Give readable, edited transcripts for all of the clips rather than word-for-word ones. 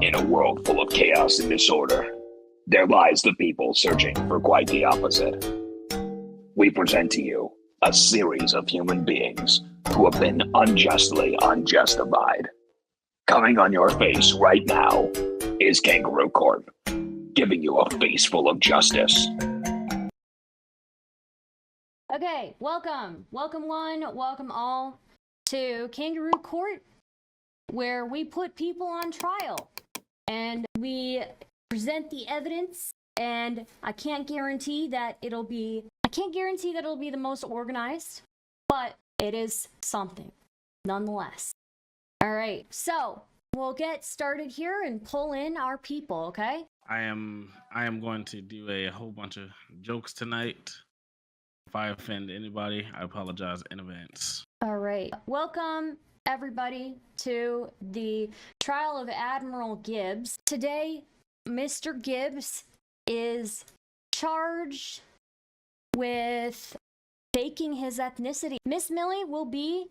In a world full of chaos and disorder, there lies the people searching for quite the opposite. We present to you a series of human beings who have been unjustly unjustified. Coming on your face right now is Kangaroo Court, giving you a face full of justice. Okay, welcome one, welcome all to Kangaroo Court, where we put people on trial and we present the evidence. And I can't guarantee that it'll be the most organized, but it is something nonetheless. All right, so we'll get started here and pull in our people, okay? I am going to do a whole bunch of jokes tonight. If I offend anybody, I apologize in advance. All right. Welcome, everybody, to the trial of Admiral Gibbs. Today, Mr. Gibbs is charged with faking his ethnicity. Miss Millie will be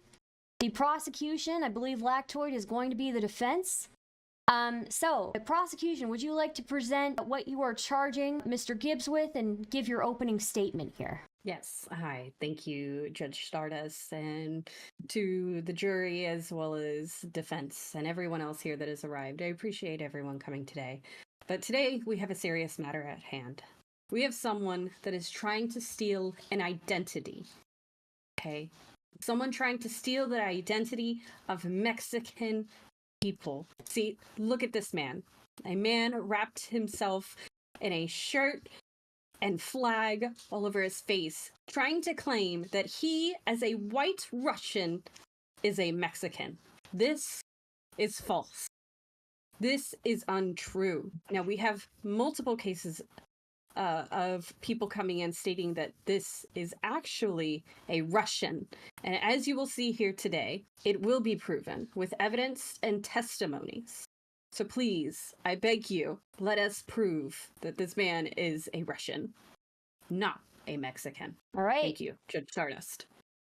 the prosecution. I believe Lactoid is going to be the defense. So, the prosecution, would you like to present what you are charging Mr. Gibbs with and give your opening statement here? Yes. Hi. Thank you, Judge Stardust, and to the jury as well as defense and everyone else here that has arrived. I appreciate everyone coming today. But today we have a serious matter at hand. We have someone that is trying to steal an identity. Okay? Someone trying to steal the identity of Mexican people. See, look at this man. A man wrapped himself in a shirt and flag all over his face, trying to claim that he, as a white Russian, is a Mexican. This is false. This is untrue. Now, we have multiple cases of people coming in stating that this is actually a Russian. And as you will see here today, it will be proven with evidence and testimonies. So please, I beg you, let us prove that this man is a Russian, not a Mexican. All right. Thank you, Judge Stardust.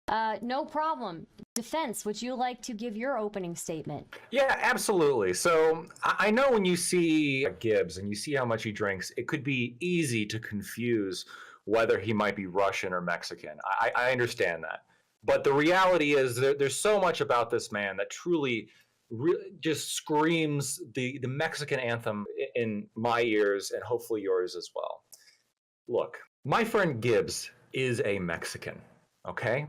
No problem. Defense, would you like to give your opening statement? Yeah, absolutely. So I know when you see Gibbs and you see how much he drinks, it could be easy to confuse whether he might be Russian or Mexican. I understand that. But the reality is there's so much about this man that truly just screams the Mexican anthem in my ears and hopefully yours as well. Look, my friend Gibbs is a Mexican, okay?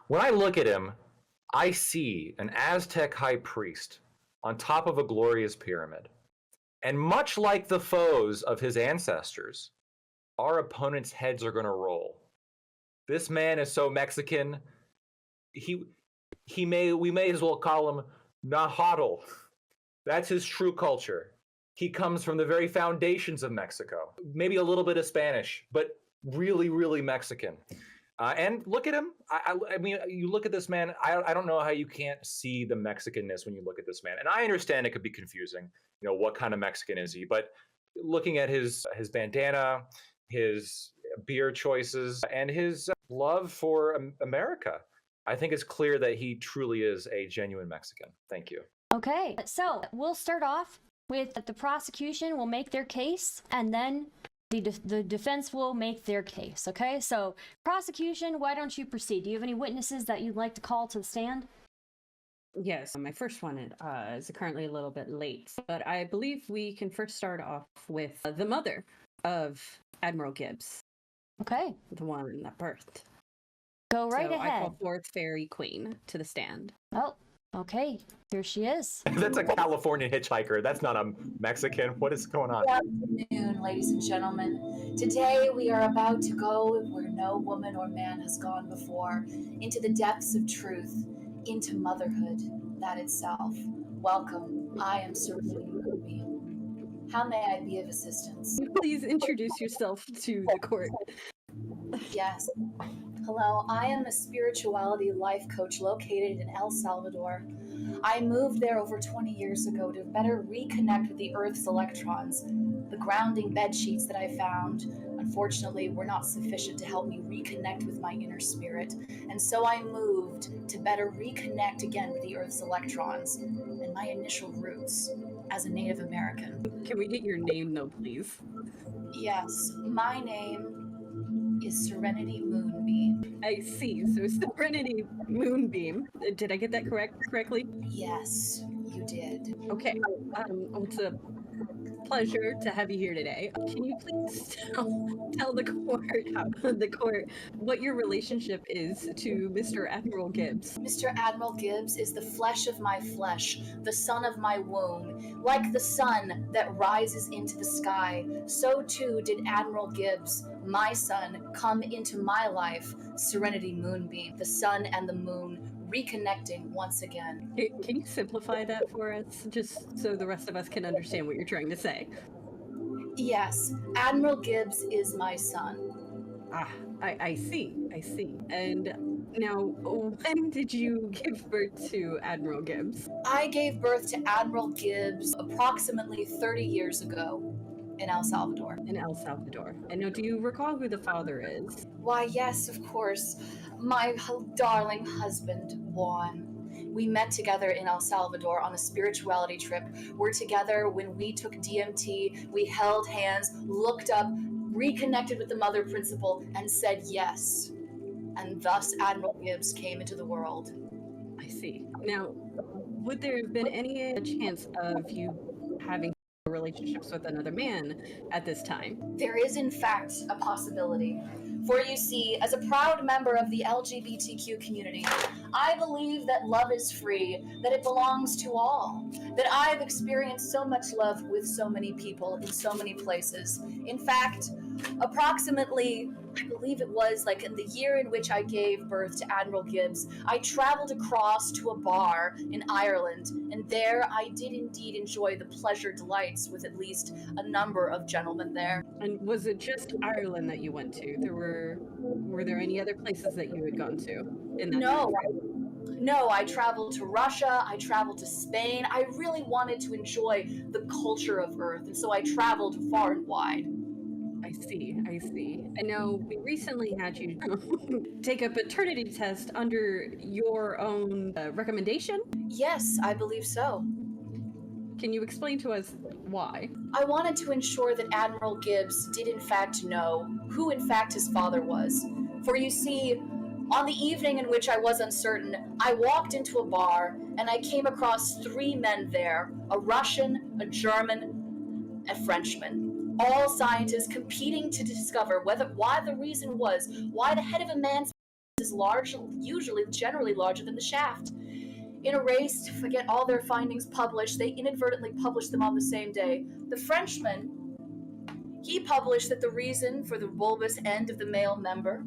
When I look at him, I see an Aztec high priest on top of a glorious pyramid. And much like the foes of his ancestors, our opponents' heads are going to roll. This man is so Mexican, we may as well call him Nahuatl. That's his true culture. He comes from the very foundations of Mexico. Maybe a little bit of Spanish, but really, really Mexican. And look at him. I mean, you look at this man, I don't know how you can't see the Mexicanness when you look at this man. And I understand it could be confusing, you know, what kind of Mexican is he? But looking at his bandana, his beer choices, and his love for America, I think it's clear that he truly is a genuine Mexican. Thank you. Okay, so we'll start off with the prosecution will make their case, and then the defense will make their case, okay? So, prosecution, why don't you proceed? Do you have any witnesses that you'd like to call to the stand? Yes, my first one is currently a little bit late, but I believe we can first start off with the mother of Admiral Gibbs. Okay. The one that birthed. Go right ahead. I call forth Fairy Queen to the stand. Oh, okay. Here she is. That's a California hitchhiker. That's not a Mexican. What is going on? Good afternoon, ladies and gentlemen. Today we are about to go where no woman or man has gone before, into the depths of truth, into motherhood, that itself. Welcome. I am Serena Ruby. How may I be of assistance? Please introduce yourself to the court. Yes. Hello, I am a spirituality life coach located in El Salvador. I moved there over 20 years ago to better reconnect with the Earth's electrons. The grounding bed sheets that I found, unfortunately, were not sufficient to help me reconnect with my inner spirit, and so I moved to better reconnect again with the Earth's electrons and my initial roots. as a Native American. Can we get your name, though, please? Yes, my name is Serenity Moonbeam. I see. So Serenity Moonbeam. Did I get that correctly? Yes, you did. Okay. It's a pleasure to have you here today. Can you please tell the court what your relationship is to Mr. Admiral Gibbs? Mr. Admiral Gibbs is the flesh of my flesh, the son of my womb. Like the sun that rises into the sky, so too did Admiral Gibbs, my son, come into my life, Serenity Moonbeam, the sun and the moon, reconnecting once again. Can you simplify that for us, just so the rest of us can understand what you're trying to say? Yes, Admiral Gibbs is my son. Ah, I see. And now, when did you give birth to Admiral Gibbs? I gave birth to Admiral Gibbs approximately 30 years ago in El Salvador. In El Salvador. And now, do you recall who the father is? Why, yes, of course. My darling husband, Juan. We met together in El Salvador on a spirituality trip. We're together when we took DMT, we held hands, looked up, reconnected with the Mother Principle, and said yes. And thus Admiral Gibbs came into the world. I see. Now, would there have been any chance of you having relationships with another man at this time? There is, in fact, a possibility. For you see, as a proud member of the LGBTQ community, I believe that love is free, that it belongs to all, that I've experienced so much love with so many people in so many places. In fact, approximately, I believe it was like in the year in which I gave birth to Admiral Gibbs, I traveled across to a bar in Ireland, and there I did indeed enjoy the pleasure delights with at least a number of gentlemen there. And was it just Ireland that you went to? Were there any other places that you had gone to in that time? No, I traveled to Russia, I traveled to Spain. I really wanted to enjoy the culture of Earth, and so I traveled far and wide. I see. I know we recently had you take a paternity test under your own recommendation? Yes, I believe so. Can you explain to us why? I wanted to ensure that Admiral Gibbs did in fact know who in fact his father was. For you see, on the evening in which I was uncertain, I walked into a bar and I came across 3 men there, a Russian, a German, a Frenchman. All scientists competing to discover why the reason was why the head of a man's is generally larger than the shaft. In a race to get all their findings published, they inadvertently published them on the same day. The Frenchman, he published that the reason for the bulbous end of the male member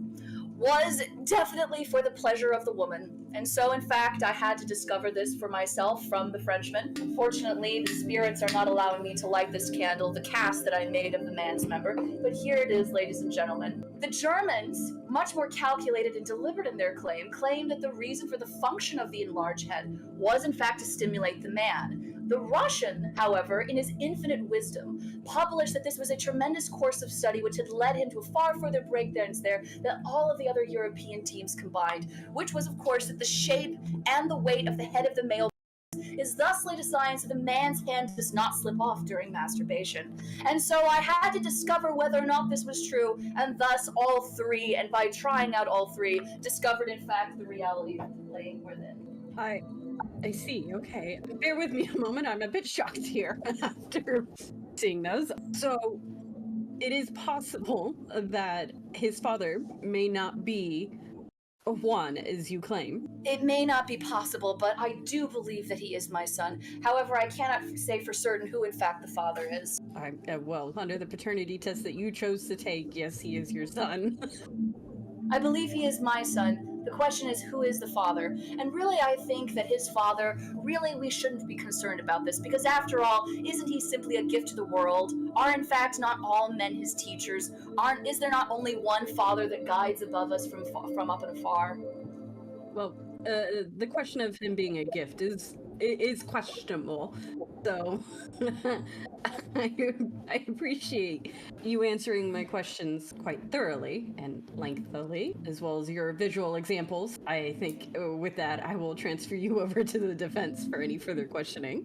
was definitely for the pleasure of the woman. And so, in fact, I had to discover this for myself from the Frenchman. Fortunately, the spirits are not allowing me to light this candle, the cast that I made of the man's member. But here it is, ladies and gentlemen. The Germans, much more calculated and deliberate in their claim, claimed that the reason for the function of the enlarged head was, in fact, to stimulate the man. The Russian, however, in his infinite wisdom, published that this was a tremendous course of study which had led him to far further breakdowns there than all of the other European teams combined, which was, of course, that the shape and the weight of the head of the male is thusly to science that the man's hand does not slip off during masturbation. And so I had to discover whether or not this was true, and thus all 3, and by trying out all 3, discovered in fact the reality laying within. I see, okay. Bear with me a moment, I'm a bit shocked here after seeing those. So, it is possible that his father may not be Juan, as you claim. It may not be possible, but I do believe that he is my son. However, I cannot say for certain who in fact the father is. Well, under the paternity test that you chose to take, yes, he is your son. I believe he is my son. The question is, who is the father? And really, I think that his father, really, we shouldn't be concerned about this, because after all, isn't he simply a gift to the world? Are in fact not all men his teachers? Is there not only one father that guides above us from up and afar? Well, the question of him being a gift is questionable. So I appreciate you answering my questions quite thoroughly and lengthily, as well as your visual examples. I think with that, I will transfer you over to the defense for any further questioning.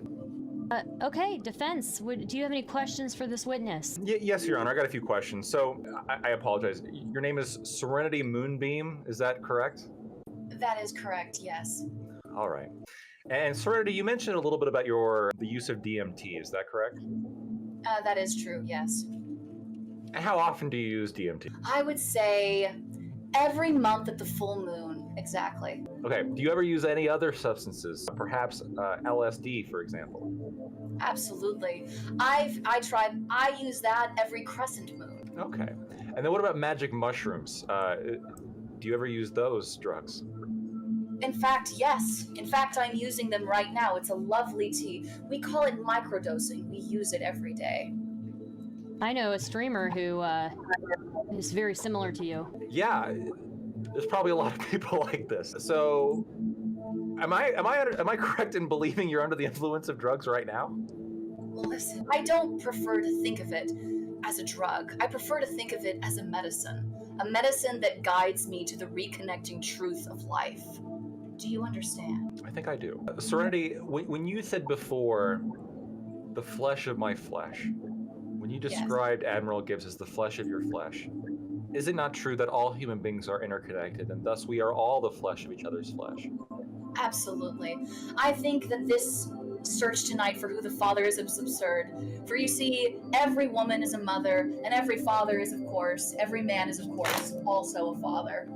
Okay, defense. Do you have any questions for this witness? Yes, Your Honor. I got a few questions. So, I apologize. Your name is Serenity Moonbeam. Is that correct? That is correct, yes. All right. And Serenity, you mentioned a little bit about the use of DMT. Is that correct? That is true, yes. And how often do you use DMT? I would say every month at the full moon, exactly. Okay. Do you ever use any other substances? Perhaps LSD, for example? Absolutely. I use that every crescent moon. Okay. And then what about magic mushrooms? Do you ever use those drugs? In fact, yes. In fact, I'm using them right now. It's a lovely tea. We call it microdosing. We use it every day. I know a streamer who is very similar to you. Yeah, there's probably a lot of people like this. So, am I correct in believing you're under the influence of drugs right now? Well, listen, I don't prefer to think of it as a drug. I prefer to think of it as a medicine that guides me to the reconnecting truth of life. Do you understand? I think I do. Serenity, when you said before, the flesh of my flesh, when you described Admiral Gibbs as the flesh of your flesh, is it not true that all human beings are interconnected and thus we are all the flesh of each other's flesh? Absolutely. I think that this search tonight for who the father is absurd. For you see, every woman is a mother, and every father is, of course, every man is, of course, also a father.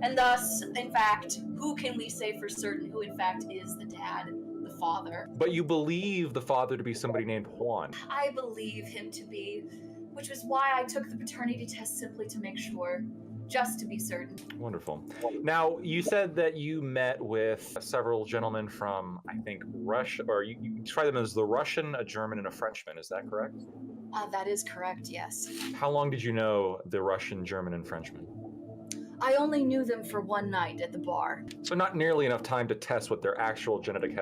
And thus, in fact, who can we say for certain who, in fact, is the dad, the father? But you believe the father to be somebody named Juan. I believe him to be, which was why I took the paternity test simply to make sure. Just to be certain. Wonderful. Now, you said that you met with several gentlemen from, I think, Russia, or you describe them as the Russian, a German, and a Frenchman. Is that correct? That is correct, yes. How long did you know the Russian, German, and Frenchman? I only knew them for one night at the bar. So not nearly enough time to test what their actual genetic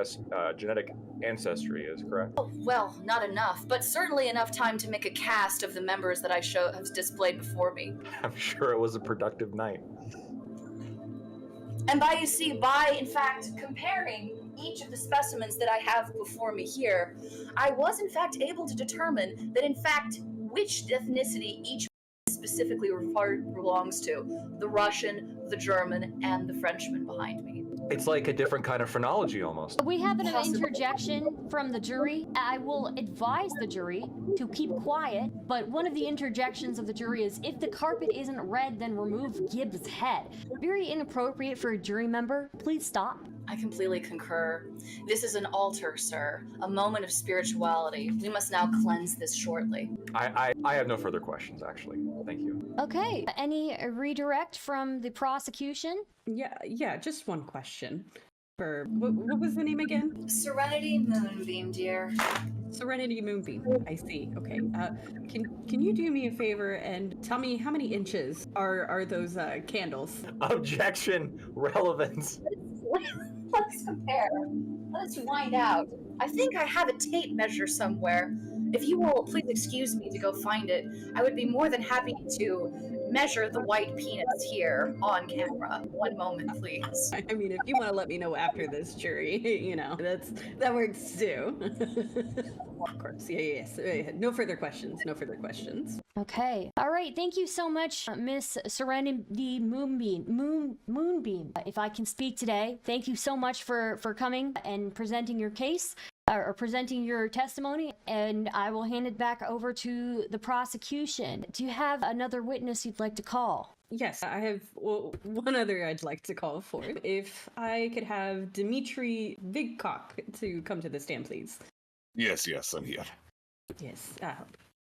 ancestry is, correct? Oh, well, not enough, but certainly enough time to make a cast of the members that I have displayed before me. I'm sure it was a productive night. And by in fact comparing each of the specimens that I have before me here, I was in fact able to determine that in fact which ethnicity each specifically belongs to: the Russian, the German, and the Frenchman behind me. It's like a different kind of phrenology almost. We have an interjection from the jury. I will advise the jury to keep quiet, but one of the interjections of the jury is, if the carpet isn't red, then remove Gibbs' head. Very inappropriate for a jury member. Please stop. I completely concur. This is an altar, sir. A moment of spirituality. We must now cleanse this shortly. I have no further questions, actually. Thank you. Okay. Any redirect from the prosecution? Yeah, just one question. For what was the name again? Serenity Moonbeam, dear. Serenity Moonbeam. I see. Okay. Can you do me a favor and tell me how many inches are those candles? Objection. Relevance. Let's compare. Let's find out. I think I have a tape measure somewhere. If you will please excuse me to go find it, I would be more than happy to measure the white penis here on camera. One moment, please. I mean, if you want to let me know after this, jury, that works too. Of course. Yes. No further questions. Okay. All right. Thank you so much, Miss Serenity Moonbeam. If I can speak today, thank you so much for coming and presenting your case. Or presenting your testimony, and I will hand it back over to the prosecution. Do you have another witness you'd like to call? Yes, I have one other I'd like to call for. If I could have Dmitry Vigkok to come to the stand, please. Yes, I'm here. Yes,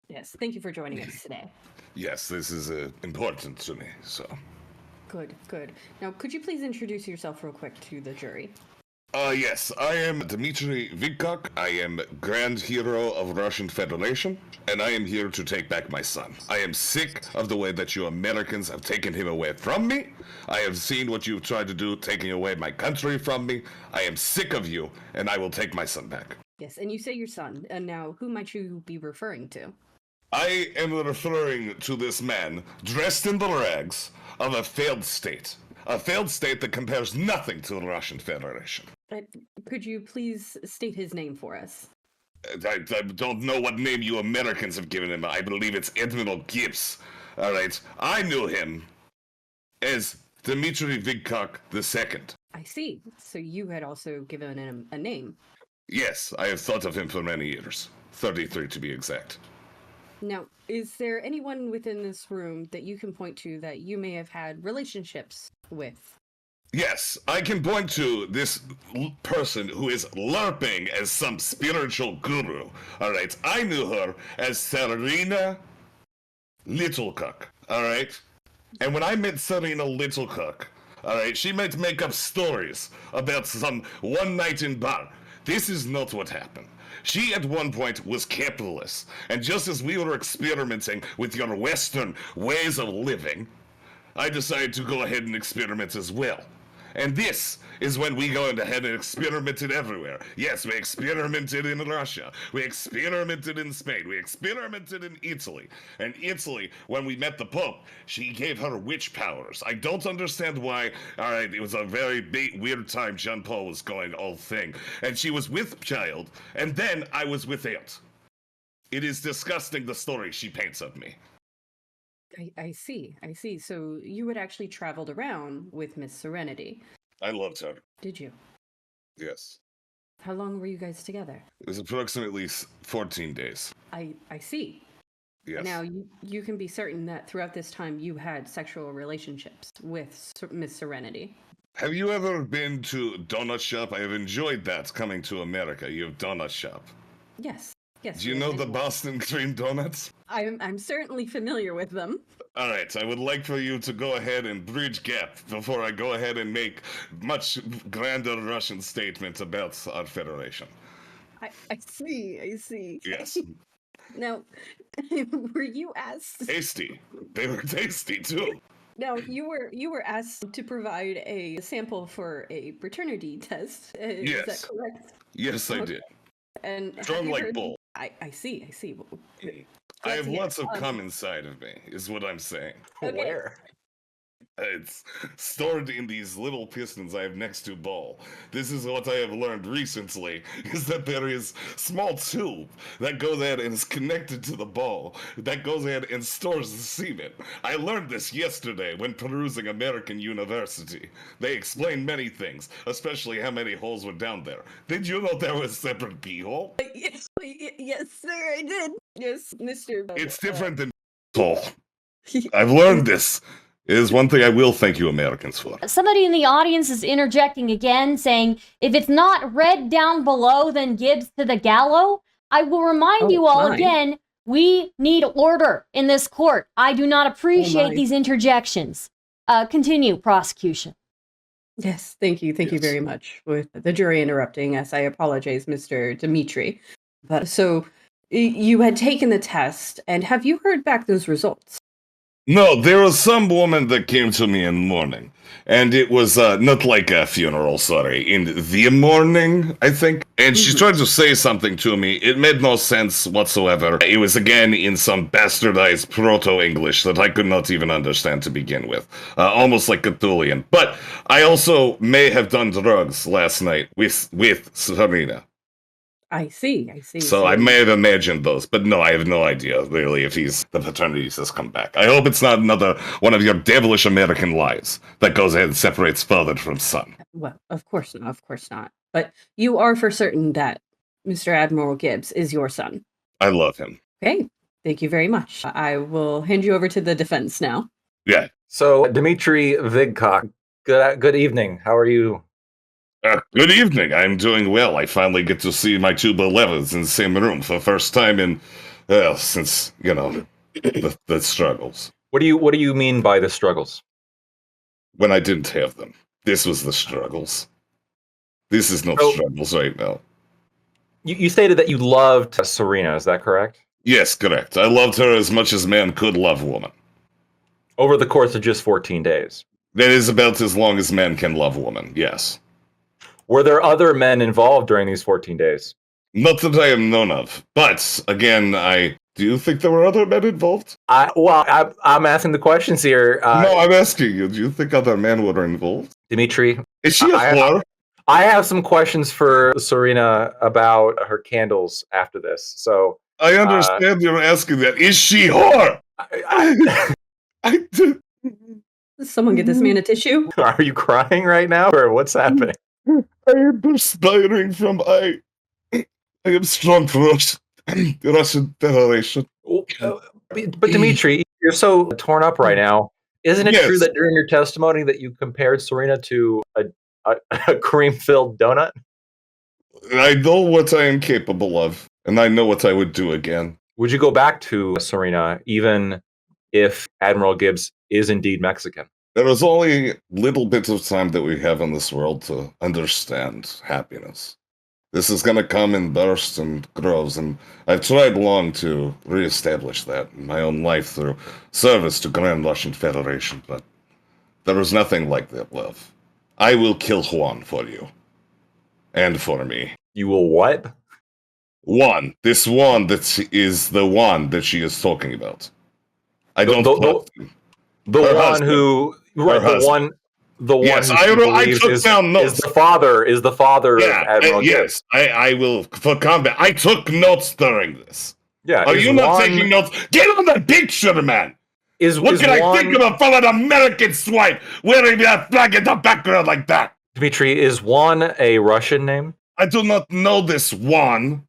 yes. Thank you for joining us today. Yes, this is important to me, so. Good. Now, could you please introduce yourself real quick to the jury? Yes, I am Dmitry Vigkok. I am Grand Hero of Russian Federation, and I am here to take back my son. I am sick of the way that you Americans have taken him away from me. I have seen what you've tried to do, taking away my country from me. I am sick of you, and I will take my son back. Yes, and you say your son, and now who might you be referring to? I am referring to this man dressed in the rags of a failed state. A failed state that compares nothing to the Russian Federation. Could you please state his name for us? I don't know what name you Americans have given him. I believe it's Admiral Gibbs. All right. I knew him as Dmitry Vigkok II. I see. So you had also given him a name. Yes, I have thought of him for many years. 33 to be exact. Now, is there anyone within this room that you can point to that you may have had relationships with? Yes, I can point to this person who is LARPing as some spiritual guru. Alright, I knew her as Serena Littlecock. Alright? And when I met Serena Littlecock, alright, she might make up stories about some one night in bar. This is not what happened. She at one point was capitalist, and just as we were experimenting with your Western ways of living, I decided to go ahead and experiment as well. And this is when we go ahead and experimented everywhere. Yes, we experimented in Russia. We experimented in Spain. We experimented in Italy. And Italy, when we met the Pope, she gave her witch powers. I don't understand why. All right, it was a very weird time. John Paul was going all thing. And she was with child, and then I was without. It is disgusting, the story she paints of me. I see. So you had actually traveled around with Miss Serenity. I loved her. Did you? Yes. How long were you guys together? It was approximately 14 days. I see. Yes. Now, you can be certain that throughout this time you had sexual relationships with Miss Serenity. Have you ever been to Donut Shop? I have enjoyed that coming to America. You have Donut Shop. Yes. Do you know the Boston cream donuts? I'm certainly familiar with them. All right, I would like for you to go ahead and bridge gap before I go ahead and make much grander Russian statement about our federation. I see. Yes. Now, were you asked? Tasty. They were tasty too. Now, you were asked to provide a sample for a paternity test. Yes. Is that correct? Yes, I did. And Strong like bull. I see. I have Yes, lots of cum inside of me, is what I'm saying. Okay. Where? It's stored in these little pistons I have next to ball. This is what I have learned recently, is that there is small tube that goes ahead and is connected to the ball, that goes ahead and stores the semen. I learned this yesterday when perusing American University. They explained many things, especially how many holes were down there. Did you know there was a separate pee hole? Yes, sir, I did. Yes, Mr. It's different than hole. I've learned this. It is one thing I will thank you Americans for. Somebody in the audience is interjecting again, saying, if it's not red down below, then Gibbs to the gallows. I will remind you all again, we need order in this court. I do not appreciate these interjections. Continue, prosecution. Yes, thank you very much. With the jury interrupting us, I apologize, Mr. Dmitry. But so, you had taken the test, and have you heard back those results? No, there was some woman that came to me in the morning, and it was not like a funeral, in the morning, I think. And she tried to say something to me. It made no sense whatsoever. It was again in some bastardized proto-English that I could not even understand to begin with. Almost like Cthulian. But I also may have done drugs last night with Serena. I see. So I may have imagined those, but no, I have no idea, really, if the paternity has come back. I hope it's not another one of your devilish American lies that goes ahead and separates father from son. Well, of course not. But you are for certain that Mr. Admiral Gibbs is your son. I love him. Okay, thank you very much. I will hand you over to the defense now. Yeah. So, Dmitry Vigkok, good evening. How are you? Good evening. I'm doing well. I finally get to see my two beloveds in the same room for the first time in, since, the struggles. What do you mean by the struggles? When I didn't have them. This was the struggles. This is not struggles right now. You stated that you loved Serena, is that correct? Yes, correct. I loved her as much as man could love woman. Over the course of just 14 days? That is about as long as man can love woman, yes. Were there other men involved during these 14 days? Not that I am known of. But, again, do you think there were other men involved? I'm asking the questions here. No, I'm asking you. Do you think other men were involved? Dmitry? Is she a whore? I have some questions for Serena about her candles after this. So I understand you're asking that. Is she whore? I do. Someone get this man a tissue. Are you crying right now, or what's happening? I am perspiring from I am strong for the Russian Federation. But Dimitri, you're so torn up right now. Isn't it true Yes. that during your testimony that you compared Serena to a cream-filled donut? I know what I am capable of, and I know what I would do again. Would you go back to Serena even if Admiral Gibbs is indeed Mexican? There is only little bits of time that we have in this world to understand happiness. This is going to come in bursts and grows, and I've tried long to reestablish that in my own life through service to Grand Russian Federation, but there is nothing like that love. I will kill Juan for you. And for me. You will what? Juan. This Juan that is the one that she is talking about. I don't know. The Her one husband. who... Her Right, husband. the one Yes, who she believes took down notes. is the father of Admiral Gibbs. Yes, I will, for combat. I took notes during this. Yeah, Are you not taking notes? Get on the picture, man! What can I think of a fellow American swipe wearing that flag in the background like that? Dmitri, is Juan a Russian name? I do not know this Juan.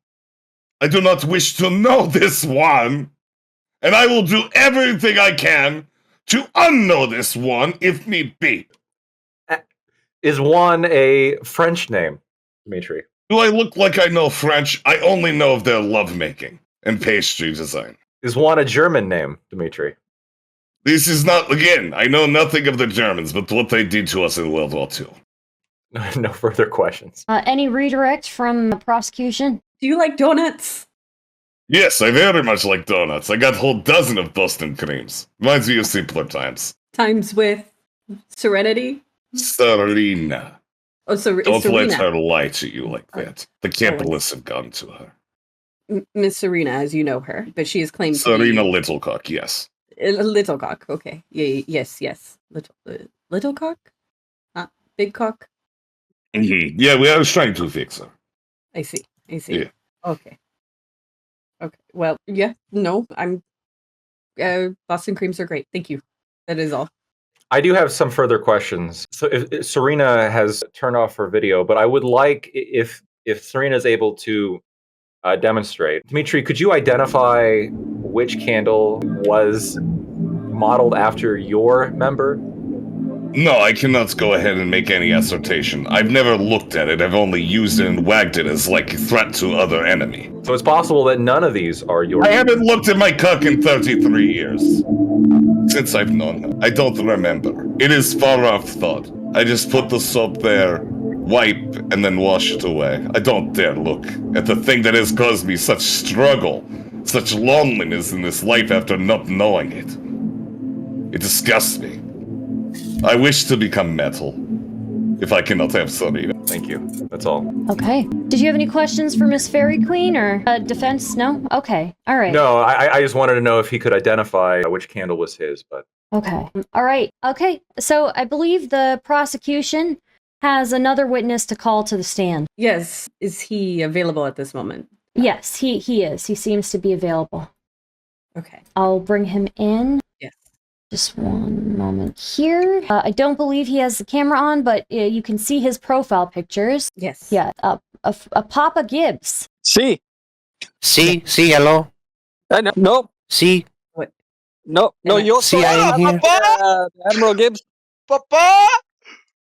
I do not wish to know this Juan. And I will do everything I can to unknow this one if need be. Is Juan a French name, Dmitri? Do I look like I know French? I only know of their lovemaking and pastry design. Is Juan a German name, Dmitri? This is not, again, I know nothing of the Germans, but what they did to us in World War II. No further questions. Any redirect from the prosecution? Do you like donuts? Yes, I very much like donuts. I got a whole dozen of Boston creams. Reminds me of simpler times. Times with Serenity? Serena. Oh, so Don't Serena. let her lie to you like that. The capitalists have gone to her. Miss Serena, as you know her, but she is claimed Serena to be... Littlecock, yes. Little cock, okay. Yeah, yes. Little cock? Big cock? Mm-hmm. Yeah, I was trying to fix her. I see. Yeah. Okay. Well, yeah, no, I'm... Boston creams are great. Thank you. That is all. I do have some further questions. So if Serena has turned off her video, but I would like if Serena is able to demonstrate. Dmitri, could you identify which candle was modeled after your member? No, I cannot go ahead and make any assertion. I've never looked at it. I've only used it and wagged it as like a threat to other enemy. So it's possible that none of these are yours. I haven't looked at my cock in 33 years. Since I've known her. I don't remember. It is far off thought. I just put the soap there, wipe, and then wash it away. I don't dare look at the thing that has caused me such struggle, such loneliness in this life after not knowing it. It disgusts me. I wish to become metal, if I cannot have Serena. Thank you. That's all. Okay. Did you have any questions for Miss Fairy Queen or defense? No? Okay. All right. No, I just wanted to know if he could identify which candle was his, but... Okay. All right. Okay. So I believe the prosecution has another witness to call to the stand. Yes. Is he available at this moment? Yes, he is. He seems to be available. Okay. I'll bring him in. Yes. Just one moment here. I don't believe he has the camera on, but you can see his profile pictures. Yes. Yeah, a Papa Gibbs. Sí. Sí, hello. No. Sí. What? No, yo Sí, soy I am here. Admiral Gibbs. Papá?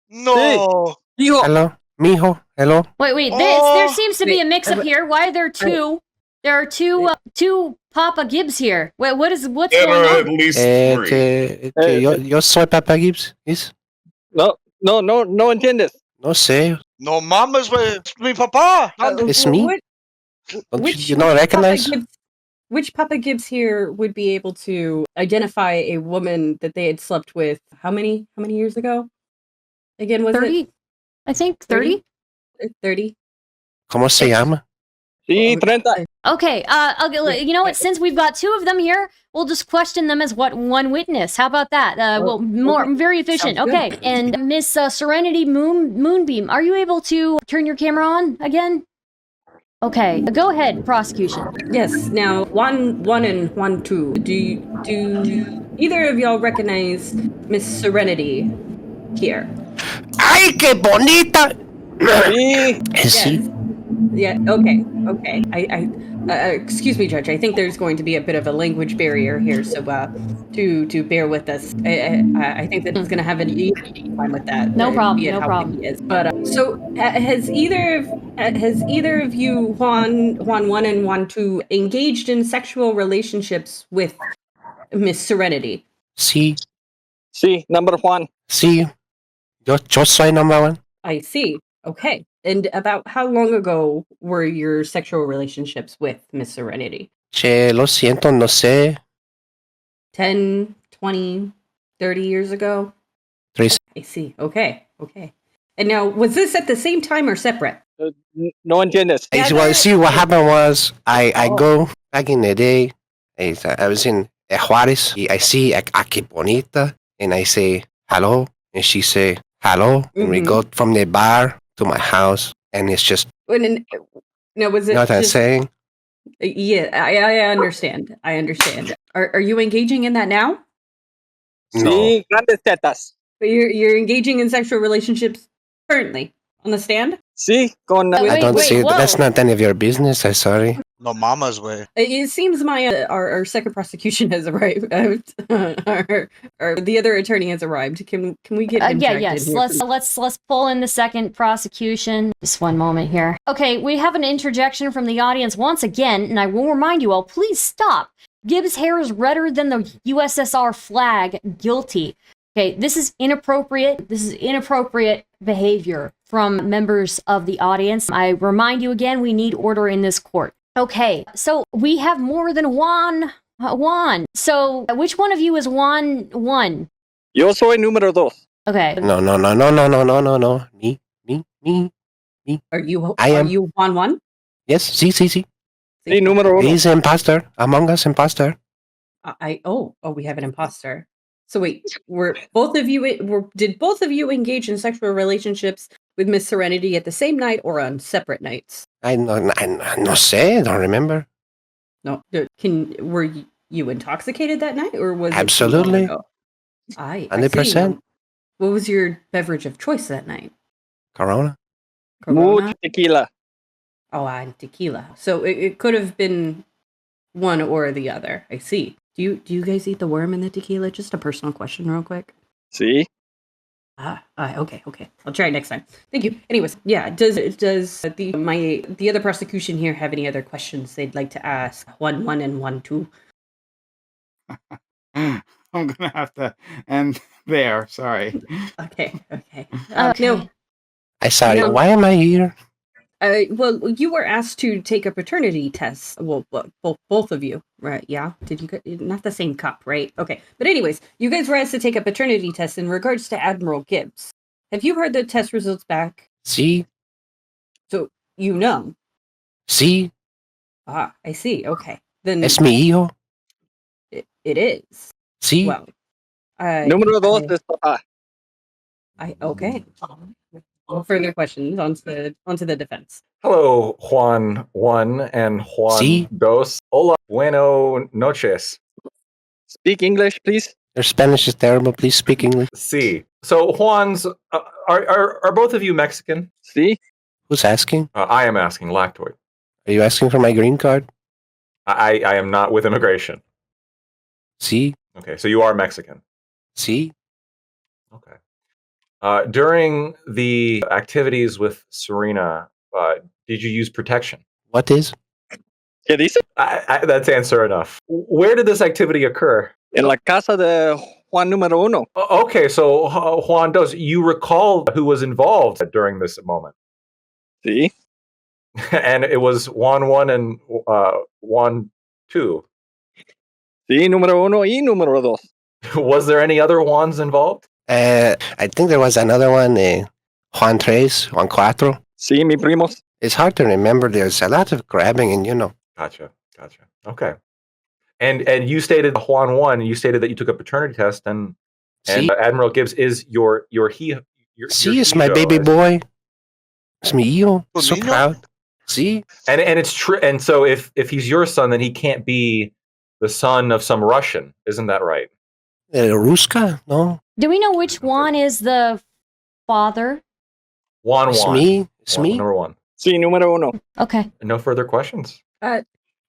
No. Hijo. Hello. Mijo. Hello. Wait. There seems to be a mix-up here. Why are there two? There are two Papa Gibbs here. Wait, what's There going are at on? least three. Yo soy Papa Gibbs. ¿Es? No entiendes. No sé. No mames, güey. Es mi papá. It's me. Which You don't recognize? Which Papa Gibbs here would be able to identify a woman that they had slept with how many years ago? Again, was 30? I think 30? 30? ¿Cómo se llama? Sí, 30. Okay, you know what? Since we've got two of them here, we'll just question them as one witness. How about that? Very efficient. Sounds good. Okay, and Miss Serenity Moonbeam, are you able to turn your camera on again? Okay, go ahead, prosecution. Yes. Now, one and one two. Do either of y'all recognize Miss Serenity here? ¡Ay, qué bonita! Sí. Sí. Yeah. Okay. I excuse me, Judge. I think there's going to be a bit of a language barrier here, so to bear with us. I think that it's going to have an easy time with that. No problem. be it No how problem. big he is. But has either of you, Juan 1 and Juan 2, engaged in sexual relationships with Miss Serenity? Sí. Sí, number 1. Sí. Yo soy number 1. I see. Okay. And about how long ago were your sexual relationships with Miss Serenity? Che, lo siento, no sé. 10, 20, 30 years ago? 3. I see. Okay. And now, was this at the same time or separate? No entiendes. Well, see, what happened was I go back in the day. I was in Juarez. I see a que bonita, and I say hello, and she say hello, and we go from the bar to my house, and it's just. Now, was it? You know what I'm just, saying? Yeah, I understand. Are you engaging in that now? No. Sí, grandes tetas. But you're engaging in sexual relationships currently on the stand? Sí, con. I don't wait, see. whoa. That's not any of your business. I'm sorry. No mama's way. It seems our second prosecution has arrived. Or the other attorney has arrived. Can we get him dragged Yes. in here, Let's pull in the second prosecution. Just one moment here. Okay, we have an interjection from the audience once again, and I will remind you all, please stop. Gibbs' hair is redder than the USSR flag. Guilty. Okay, this is inappropriate. This is inappropriate behavior from members of the audience. I remind you again, we need order in this court. Okay, so we have more than Juan. So which one of you is Juan 1? Yo soy número 2. Okay. No. Me. Are you I am. you Juan 1? Yes. Sí. Sí, número 1. He's imposter. Among Us imposter. We have an imposter. So wait, did both of you engage in sexual relationships with Miss Serenity at the same night or on separate nights? I no sé. I don't remember. No. Were you intoxicated that night, or was Absolutely. it too long ago? I 100%. What was your beverage of choice that night? Corona. Mucho tequila. Oh, and tequila. So it could have been one or the other. I see. Do you guys eat the worm in the tequila? Just a personal question, real quick. Sí. Okay. I'll try it next time. Thank you. Anyways, yeah. Does the other prosecution here have any other questions they'd like to ask? 1 and 1 2. I'm gonna have to end there. Sorry. Okay. Okay. I'm sorry. No. Why am I here? Well, you were asked to take a paternity test. Well, both of you, right? Yeah. Did you get not the same cup, right? Okay. But anyways, you guys were asked to take a paternity test in regards to Admiral Gibbs. Have you heard the test results back? Sí. So you know. Sí. I see. Okay. Then Es mi hijo. it is. Sí. Well, Número 2 es papá. Okay. No further questions onto the defense. Hello, Juan 1 and Juan Sí. 2. Hola, bueno noches. Speak English, please. Your Spanish is terrible. Please speak English. Sí. So, Juan's, are both of you Mexican? Sí. Who's asking? I am asking, Lactoid. Are you asking for my green card? I am not with immigration. Sí. Okay, so you are Mexican. Sí. Okay. During the activities with Serena, did you use protection? What is? ¿Qué dice? That's answer enough. Where did this activity occur? En la casa de Juan número 1. Okay, so Juan, you recall who was involved during this moment? Sí. And it was Juan 1 and Juan 2. Sí, número 1 y número 2. Was there any other Juans involved? I think there was another one, Juan 3, Juan 4. Sí, mi primos. It's hard to remember. There's a lot of grabbing, and Gotcha. Okay. And you stated Juan 1. You stated that you took a paternity test, and Admiral Gibbs is your it's my baby boy. It's me, hijo. So proud. See, and it's true. And so if he's your son, then he can't be the son of some Russian, isn't that right? Ruska? No. Do we know which one is the father? Juan. It's me. It's me. Number 1. Sí, número uno. Okay. No further questions. I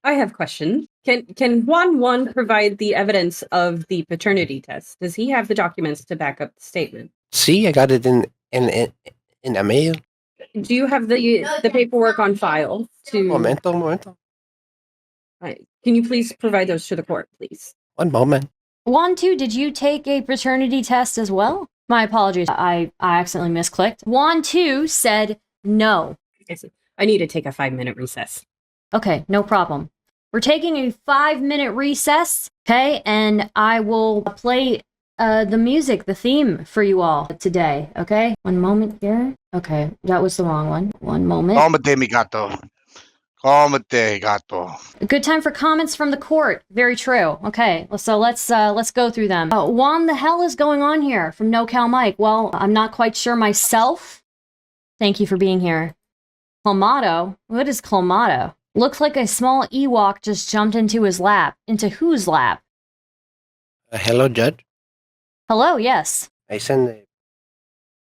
have a question. Can Juan 1 provide the evidence of the paternity test? Does he have the documents to back up the statement? See, I got it in a mail. Do you have the paperwork on file? Momento. Right. Can you please provide those to the court, please? One moment. Juan 2, did you take a paternity test as well? My apologies. I accidentally misclicked. Juan 2 said no. I need to take a 5-minute recess. Okay, no problem. We're taking a 5-minute recess, okay? And I will play the music, the theme for you all today, okay? One moment here. Okay, that was the wrong one. One moment. Cálmate, mi gato. Cálmate, gato. A good time for comments from the court. Very true. Okay, so let's go through them. Juan, the hell is going on here from NoCal Mike? Well, I'm not quite sure myself. Thank you for being here. Clamato? What is Clamato? Looks like a small Ewok just jumped into his lap. Into whose lap? Hello, Judge. Hello, yes. I sent a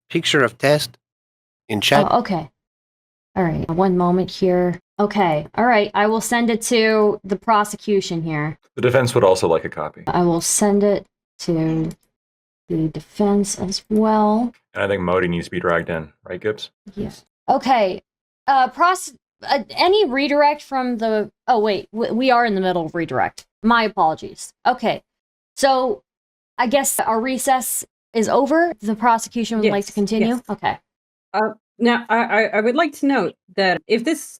picture of test in chat. Oh, okay. All right, one moment here. Okay, all right. I will send it to the prosecution here. The defense would also like a copy. I will send it to the defense as well. And I think Modi needs to be dragged in, right, Gibbs? Yes. Okay. Any redirect from the... Oh, wait. We are in the middle of redirect. My apologies. Okay. So, I guess our recess is over. The prosecution would like to continue? Yes. Okay. Now, I would like to note that if this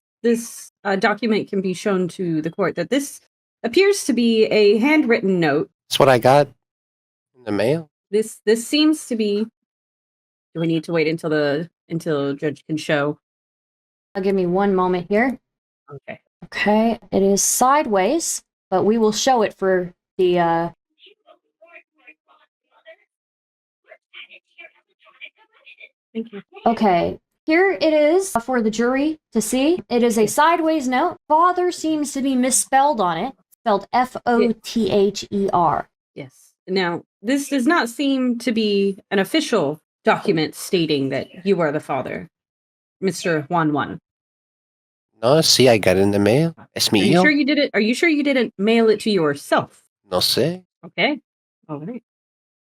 document can be shown to the court, that this appears to be a handwritten note. That's what I got in the mail. This seems to be... Do we need to wait until judge can show? Give me one moment here. Okay. Okay. It is sideways, but we will show it for the... Thank you. Okay. Here it is for the jury to see. It is a sideways note. Father seems to be misspelled on it. Spelled F-O-T-H-E-R. Yes. Now, this does not seem to be an official document stating that you are the father, Mr. Juan 1. No, see, I got it in the mail. Es Are you mío. sure you did it? Are you sure you didn't mail it to yourself? No sé. Okay. All right.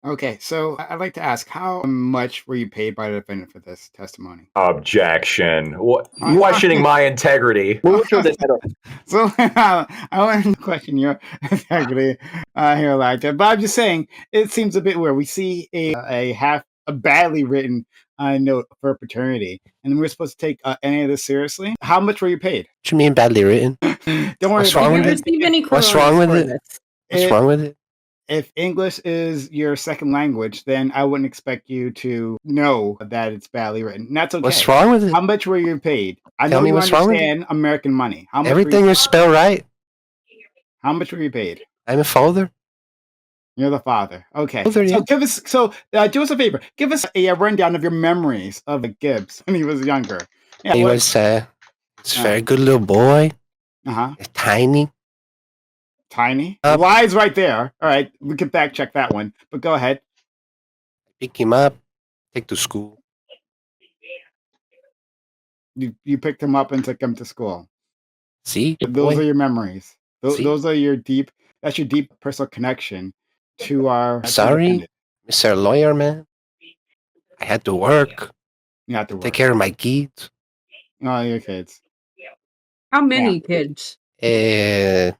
Okay, so I'd like to ask, how much were you paid by the defendant for this testimony? Objection. What? Questioning my integrity. Mucho dinero. So I want to question your integrity here, Elijah. But I'm just saying, it seems a bit weird. We see a badly written note for paternity, and we're supposed to take any of this seriously. How much were you paid? What you mean badly written? Don't worry. What's wrong with it? What's wrong with it? What's wrong with it? If English is your second language, then I wouldn't expect you to know that it's badly written. And that's okay. What's wrong with it? How much were you paid? I Tell know me you what's wrong with it. understand American money. How much Everything is spelled right. How much were you paid? I'm a father. You're the father. Okay. Father, yeah. Do us a favor. Give us a rundown of your memories of Gibbs when he was younger. Yeah, He was a very good little boy. Tiny. Tiny. The lie's right there. All right, we can fact check that one. But go ahead. Pick him up, take to school. You picked him up and took him to school. See, those boy. are your memories. See? Those are your deep. That's your deep personal connection to our. Sorry, Mr. Lawyer Man. I had to work. You had to work. Take care of my kids. Oh, your kids. How many kids? 8.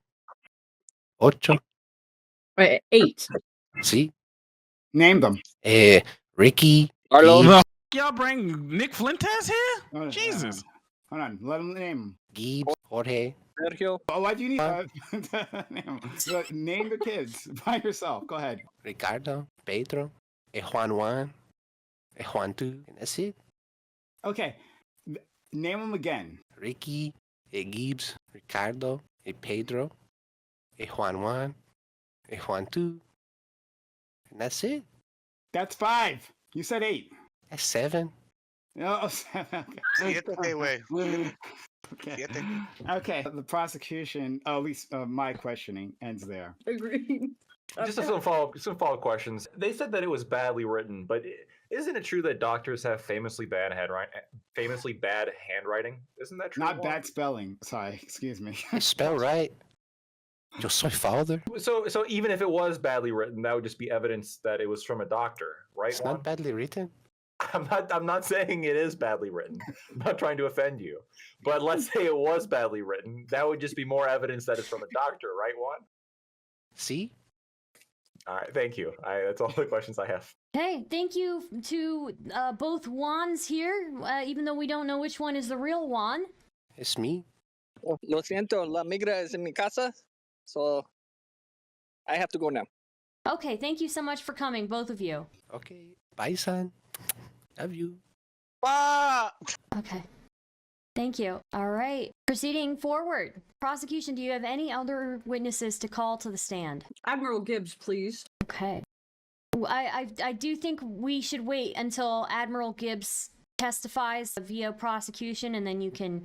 8. See? Name them. Ricky. Arlo. Y'all bring Nick Fuentes here? Jesus. Hold on. Let him name them. Gibbs, Jorge. Sergio. Oh, why do you need name the kids by yourself? Go ahead. Ricardo, Pedro, Juan 1, Juan 2, and that's it. Okay. Name them again. Ricky, Gibbs, Ricardo, Pedro, Juan, Juan 2. And that's it. That's 5. You said 8. That's 7. No, 7. Siete, güey. Okay. Siete. Okay. The prosecution, at least my questioning, ends there. Agreed. Just some follow-up questions. They said that it was badly written, but isn't it true that doctors have famously bad handwriting? Isn't that true? Not bad spelling. Sorry, excuse me. I spell right. Yo soy father. So even if it was badly written, that would just be evidence that it was from a doctor, right? It's not badly written. I'm not saying it is badly written. I'm not trying to offend you. But let's say it was badly written. That would just be more evidence that it's from a doctor, right, Juan? See? All right, thank you. That's all the questions I have. Okay, thank you to both Juans here, even though we don't know which one is the real Juan. It's me. Oh, lo siento, la migra es en mi casa, so I have to go now. Okay, thank you so much for coming, both of you. Okay. Bye, son. Love you. Pa! Okay. Thank you. All right. Proceeding forward. Prosecution, do you have any other witnesses to call to the stand? Admiral Gibbs, please. Okay. I do think we should wait until Admiral Gibbs testifies via prosecution, and then you can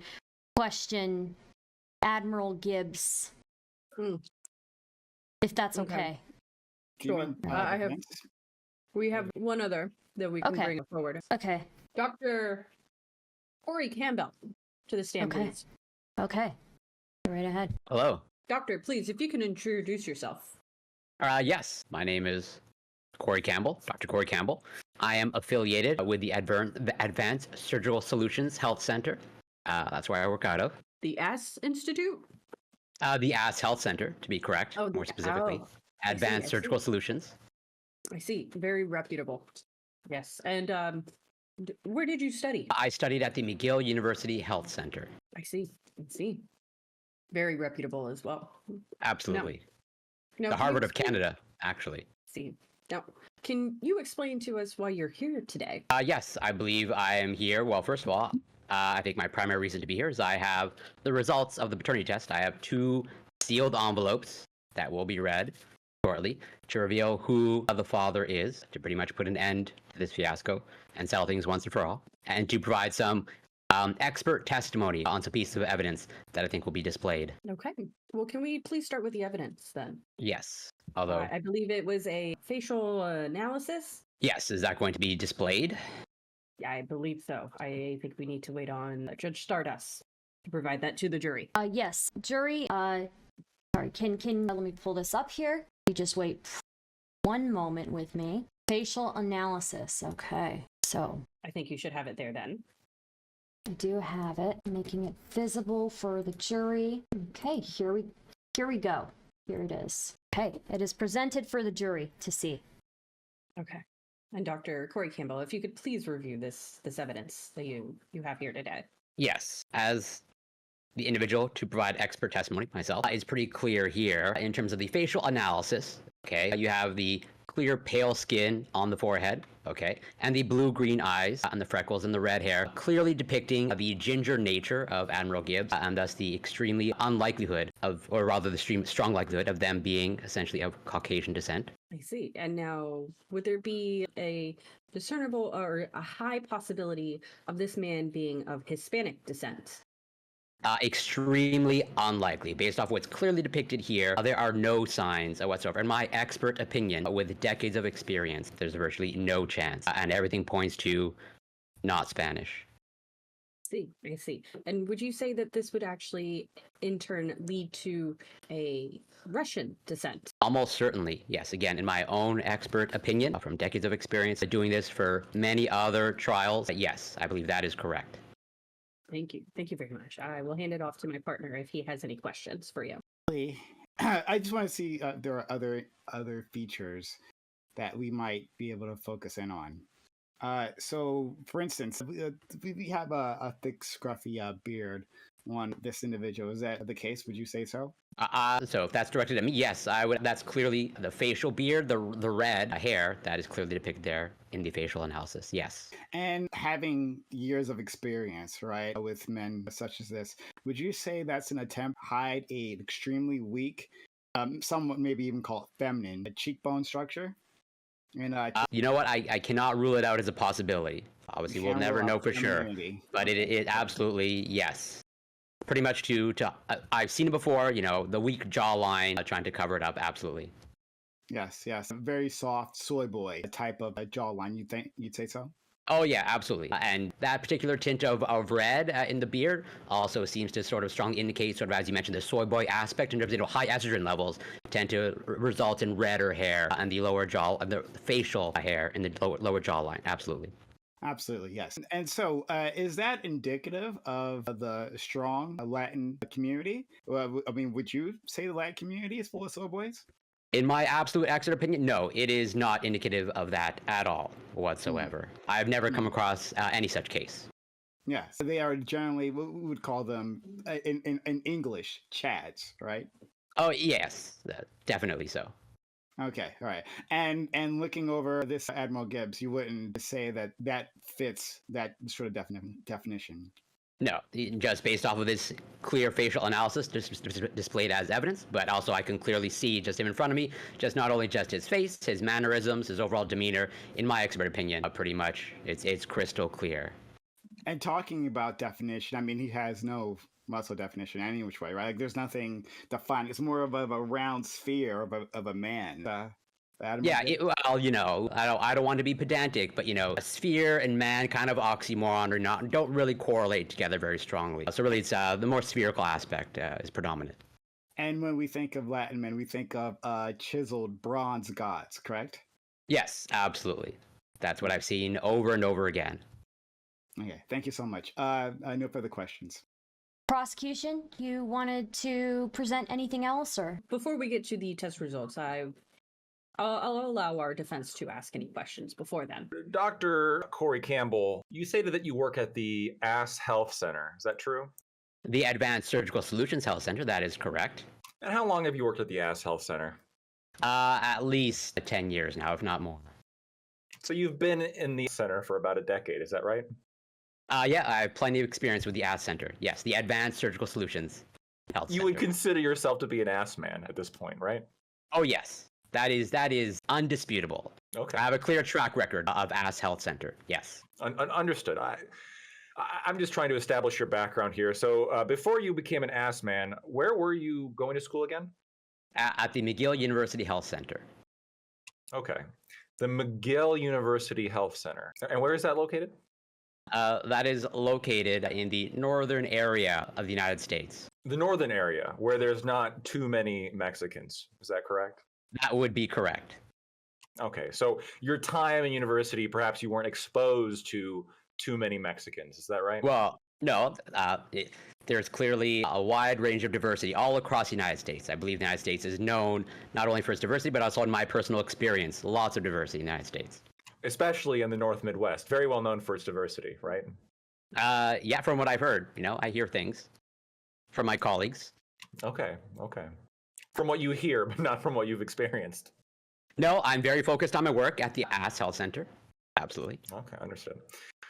question Admiral Gibbs. If that's okay. Sure. We have one other that we can bring forward. Okay. Dr. Corey Campbell to the stand, please. Okay. Go right ahead. Hello. Doctor, please, if you can introduce yourself. Yes, my name is Corey Campbell, Dr. Corey Campbell. I am affiliated with the Advanced Surgical Solutions Health Center. That's where I work out of. The ASS Institute? The ASS Health Center, to be correct, more specifically. Advanced Surgical Solutions. I see. Very reputable. Yes. And where did you study? I studied at the McGill University Health Center. I see. Very reputable as well. Absolutely. Now, the Harvard of Canada, actually. See. Now, can you explain to us why you're here today? Yes, I believe I am here. Well, first of all, I think my primary reason to be here is I have the results of the paternity test. I have 2 sealed envelopes that will be read shortly to reveal who the father is, to pretty much put an end to this fiasco and settle things once and for all, and to provide some expert testimony on some pieces of evidence that I think will be displayed. Okay. Well, can we please start with the evidence then? Yes. Although I believe it was a facial analysis. Yes. Is that going to be displayed? Yeah, I believe so. I think we need to wait on Judge Stardust to provide that to the jury. Yes. Jury, sorry, can let me pull this up here. You just wait one moment with me. Facial analysis. Okay. So I think you should have it there then. I do have it, making it visible for the jury. Okay, here we go. Here it is. Okay, it is presented for the jury to see. Okay. And Dr. Corey Campbell, if you could please review this evidence that you have here today. Yes. As the individual to provide expert testimony, myself, it's pretty clear here in terms of the facial analysis. Okay, you have the clear pale skin on the forehead, okay, and the blue-green eyes and the freckles and the red hair, clearly depicting the ginger nature of Admiral Gibbs, and thus the extremely unlikelihood of, or rather the strong likelihood of them being essentially of Caucasian descent. I see. And now, would there be a discernible or a high possibility of this man being of Hispanic descent? Extremely unlikely. Based off what's clearly depicted here, there are no signs whatsoever. In my expert opinion, with decades of experience, there's virtually no chance. And everything points to not Spanish. I see. And would you say that this would actually, in turn, lead to a Russian descent? Almost certainly, yes. Again, in my own expert opinion, from decades of experience doing this for many other trials, yes, I believe that is correct. Thank you. Thank you very much. I will hand it off to my partner if he has any questions for you. I just want to see there are other features that we might be able to focus in on. So, for instance, we have a thick, scruffy beard on this individual. Is that the case? Would you say so? So if that's directed at me, yes, I would. That's clearly the facial beard, the red hair. That is clearly depicted there in the facial analysis. Yes. And having years of experience, right, with men such as this, would you say that's an attempt to hide a extremely weak, somewhat maybe even call it feminine, cheekbone structure? And you know what? I cannot rule it out as a possibility. Obviously, we'll never know for sure. But it absolutely, yes. Pretty much I've seen it before, you know, the weak jawline, trying to cover it up, absolutely. Yes, a very soft soy boy type of a jawline, you'd say so? Oh yeah, absolutely. And that particular tint of red in the beard also seems to sort of strongly indicate, sort of as you mentioned, the soy boy aspect in terms of high estrogen levels tend to result in redder hair on the lower jaw, the facial hair in the lower jawline, absolutely. Absolutely, yes. And so, is that indicative of the strong Latin community? I mean, would you say the Latin community is full of soy boys? In my absolute expert opinion, no, it is not indicative of that at all whatsoever. I've never come across any such case. Yeah, so they are generally, we would call them, in English, Chads, right? Oh, yes, definitely so. Okay, all right. And looking over this Admiral Gibbs, you wouldn't say that fits that sort of definition? No, just based off of this clear facial analysis displayed as evidence, but also I can clearly see just him in front of me, just not only just his face, his mannerisms, his overall demeanor, in my expert opinion, pretty much it's crystal clear. And talking about definition, I mean, he has no muscle definition any which way, right? Like, there's nothing defined. It's more of a round sphere of a man. Yeah, well, you know, I don't want to be pedantic, but you know, a sphere and man kind of oxymoron or don't really correlate together very strongly. So really, it's the more spherical aspect is predominant. And when we think of Latin men, we think of chiseled bronze gods, correct? Yes, absolutely. That's what I've seen over and over again. Okay, thank you so much. No further questions. Prosecution, you wanted to present anything else, or? Before we get to the test results, I'll allow our defense to ask any questions before then. Dr. Corey Campbell, you stated that you work at the Ass Health Center. Is that true? The Advanced Surgical Solutions Health Center, that is correct. And how long have you worked at the Ass Health Center? At least 10 years now, if not more. So you've been in the center for about a decade, is that right? Yeah, I have plenty of experience with the Ass Center. Yes, the Advanced Surgical Solutions Health Center. You would consider yourself to be an ass man at this point, right? Oh, yes. That is undisputable. Okay. I have a clear track record of Ass Health Center. Yes. Understood. I'm just trying to establish your background here. So before you became an ass man, where were you going to school again? At the McGill University Health Center. Okay. The McGill University Health Center. And where is that located? That is located in the northern area of the United States. The northern area, where there's not too many Mexicans. Is that correct? That would be correct. Okay, so your time in university, perhaps you weren't exposed to too many Mexicans. Is that right? Well, no. There's clearly a wide range of diversity all across the United States. I believe the United States is known not only for its diversity, but also in my personal experience, lots of diversity in the United States. Especially in the North Midwest. Very well known for its diversity, right? Yeah, from what I've heard. You know, I hear things from my colleagues. Okay. From what you hear, but not from what you've experienced. No, I'm very focused on my work at the Ass Health Center. Absolutely. Okay, understood.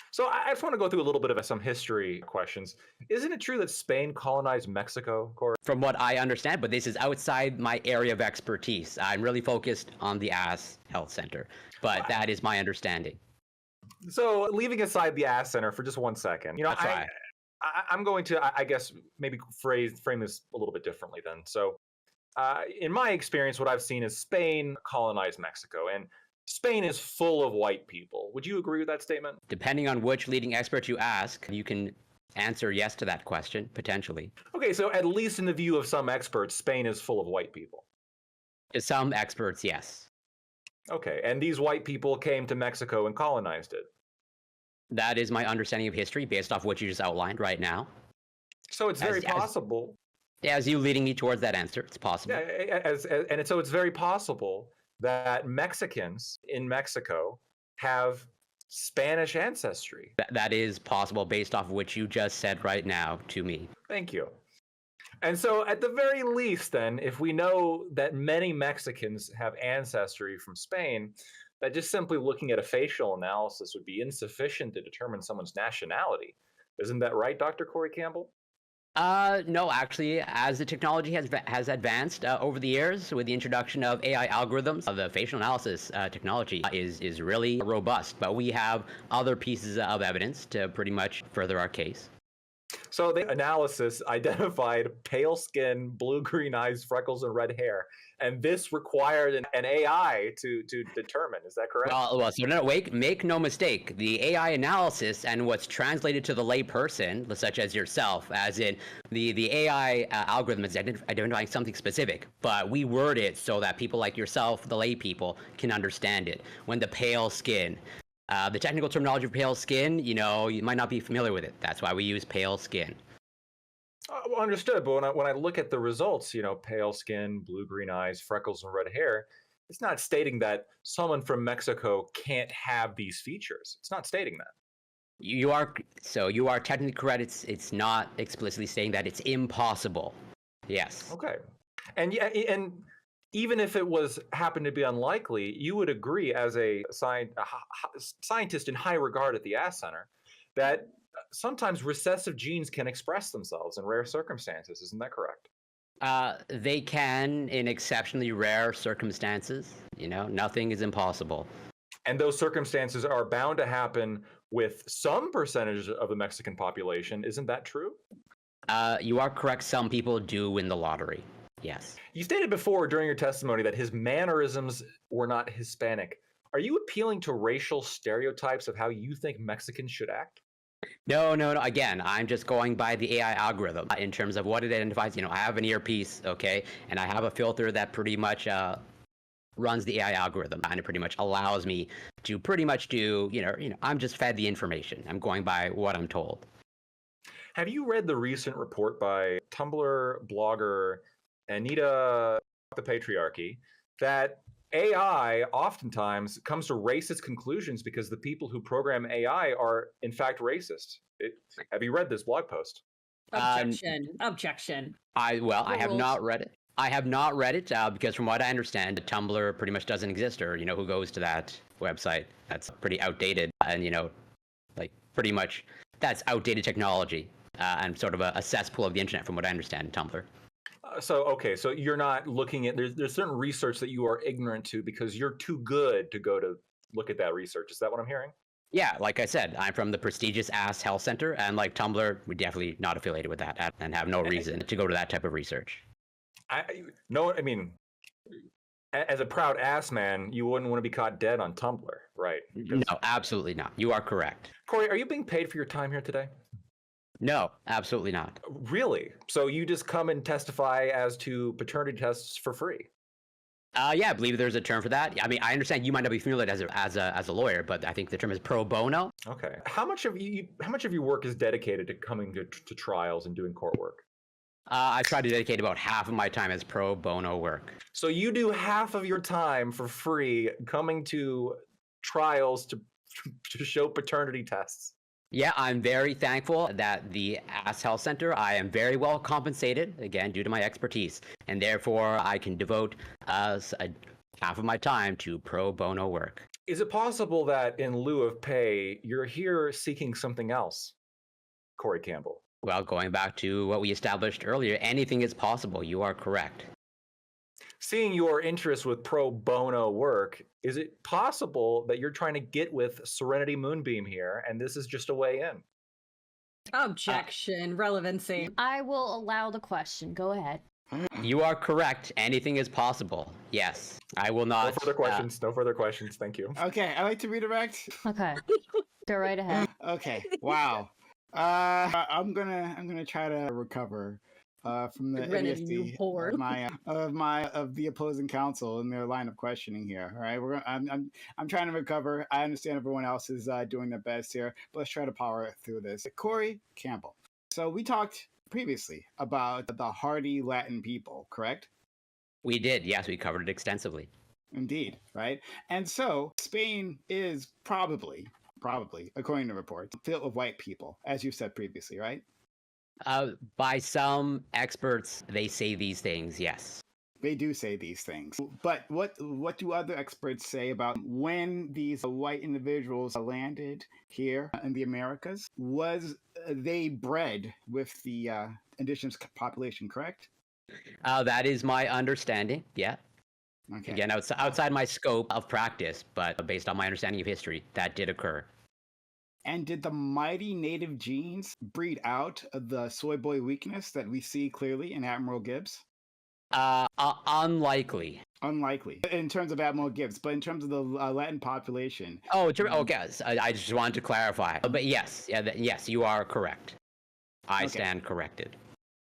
So I just want to go through a little bit of some history questions. Isn't it true that Spain colonized Mexico, Corey? From what I understand, but this is outside my area of expertise. I'm really focused on the Ass Health Center, but that is my understanding. So leaving aside the Ass Center for just 1 second, you know, I'm going to, I guess, maybe frame this a little bit differently then. So in my experience, what I've seen is Spain colonized Mexico, and Spain is full of white people. Would you agree with that statement? Depending on which leading expert you ask, you can answer yes to that question, potentially. Okay, so at least in the view of some experts, Spain is full of white people. To some experts, yes. Okay, and these white people came to Mexico and colonized it. That is my understanding of history based off what you just outlined right now. So it's very possible. As you leading me towards that answer, it's possible. Yeah, so it's very possible that Mexicans in Mexico have Spanish ancestry. That is possible based off of what you just said right now to me. Thank you. And so, at the very least, then, if we know that many Mexicans have ancestry from Spain, that just simply looking at a facial analysis would be insufficient to determine someone's nationality. Isn't that right, Dr. Corey Campbell? No, actually, as the technology has advanced over the years with the introduction of AI algorithms, the facial analysis technology is really robust. But we have other pieces of evidence to pretty much further our case. So the analysis identified pale skin, blue-green eyes, freckles, and red hair, and this required an AI to determine. Is that correct? Well, so no, make no mistake. The AI analysis and what's translated to the lay person, such as yourself, as in the AI algorithm is identifying something specific, but we word it so that people like yourself, the lay people, can understand it. When the pale skin. The technical terminology of pale skin, you might not be familiar with it. That's why we use pale skin. Well, understood. But when I look at the results, pale skin, blue-green eyes, freckles, and red hair, it's not stating that someone from Mexico can't have these features. It's not stating that. You are technically correct. It's not explicitly saying that it's impossible. Yes. Okay. And even if it happened to be unlikely, you would agree as a scientist in high regard at the Ass Center that sometimes recessive genes can express themselves in rare circumstances. Isn't that correct? They can in exceptionally rare circumstances. Nothing is impossible. And those circumstances are bound to happen with some percentage of the Mexican population. Isn't that true? You are correct. Some people do win the lottery. Yes. You stated before during your testimony that his mannerisms were not Hispanic. Are you appealing to racial stereotypes of how you think Mexicans should act? No. Again, I'm just going by the AI algorithm in terms of what it identifies. I have an earpiece, okay, and I have a filter that pretty much runs the AI algorithm, and it pretty much allows me to pretty much do, I'm just fed the information. I'm going by what I'm told. Have you read the recent report by Tumblr blogger Anita the Patriarchy that AI oftentimes comes to racist conclusions because the people who program AI are in fact racist? Have you read this blog post? Objection. I have not read it. I have not read it because from what I understand, Tumblr pretty much doesn't exist, or who goes to that website. That's pretty outdated, and pretty much that's outdated technology and sort of a cesspool of the internet, from what I understand, Tumblr. So you're not looking at, there's certain research that you are ignorant to because you're too good to go to look at that research. Is that what I'm hearing? Yeah, like I said, I'm from the prestigious Ass Health Center, and like Tumblr, we're definitely not affiliated with that and have no reason to go to that type of research. As a proud ass man, you wouldn't want to be caught dead on Tumblr, right? No, absolutely not. You are correct. Corey, are you being paid for your time here today? No, absolutely not. Really? So you just come and testify as to paternity tests for free? Yeah, I believe there's a term for that. I mean, I understand you might not be familiar as a lawyer, but I think the term is pro bono. Okay. How much of your work is dedicated to coming to trials and doing court work? I try to dedicate about half of my time as pro bono work. So you do half of your time for free coming to trials to show paternity tests? Yeah, I'm very thankful that the Ass Health Center, I am very well compensated, again, due to my expertise, and therefore I can devote half of my time to pro bono work. Is it possible that in lieu of pay, you're here seeking something else, Corey Campbell? Well, going back to what we established earlier, anything is possible. You are correct. Seeing your interest with pro bono work, is it possible that you're trying to get with Serenity Moonbeam here, and this is just a way in? Objection. Relevancy. I will allow the question. Go ahead. You are correct. Anything is possible. Yes. I will not. No further questions. No further questions. Thank you. Okay, I like to redirect. Okay. Go right ahead. Okay. Wow. I'm gonna try to recover from the idiocy of the opposing counsel in their line of questioning here. All right, I'm trying to recover. I understand everyone else is doing their best here, but let's try to power through this. Corey Campbell. So we talked previously about the hardy Latin people, correct? We did. Yes, we covered it extensively. Indeed, right? And so Spain is probably probably, according to reports, filled with white people, as you said previously, right? By some experts, they say these things, yes. They do say these things. But what do other experts say about when these white individuals landed here in the Americas? Was they bred with the indigenous population, correct? That is my understanding, yeah. Okay. Again, outside my scope of practice, but based on my understanding of history, that did occur. And did the mighty native genes breed out the soy boy weakness that we see clearly in Admiral Gibbs? Unlikely. Unlikely in terms of Admiral Gibbs, but in terms of the Latin population. Oh, okay. I just wanted to clarify. But yes, yes, you are correct. I stand corrected.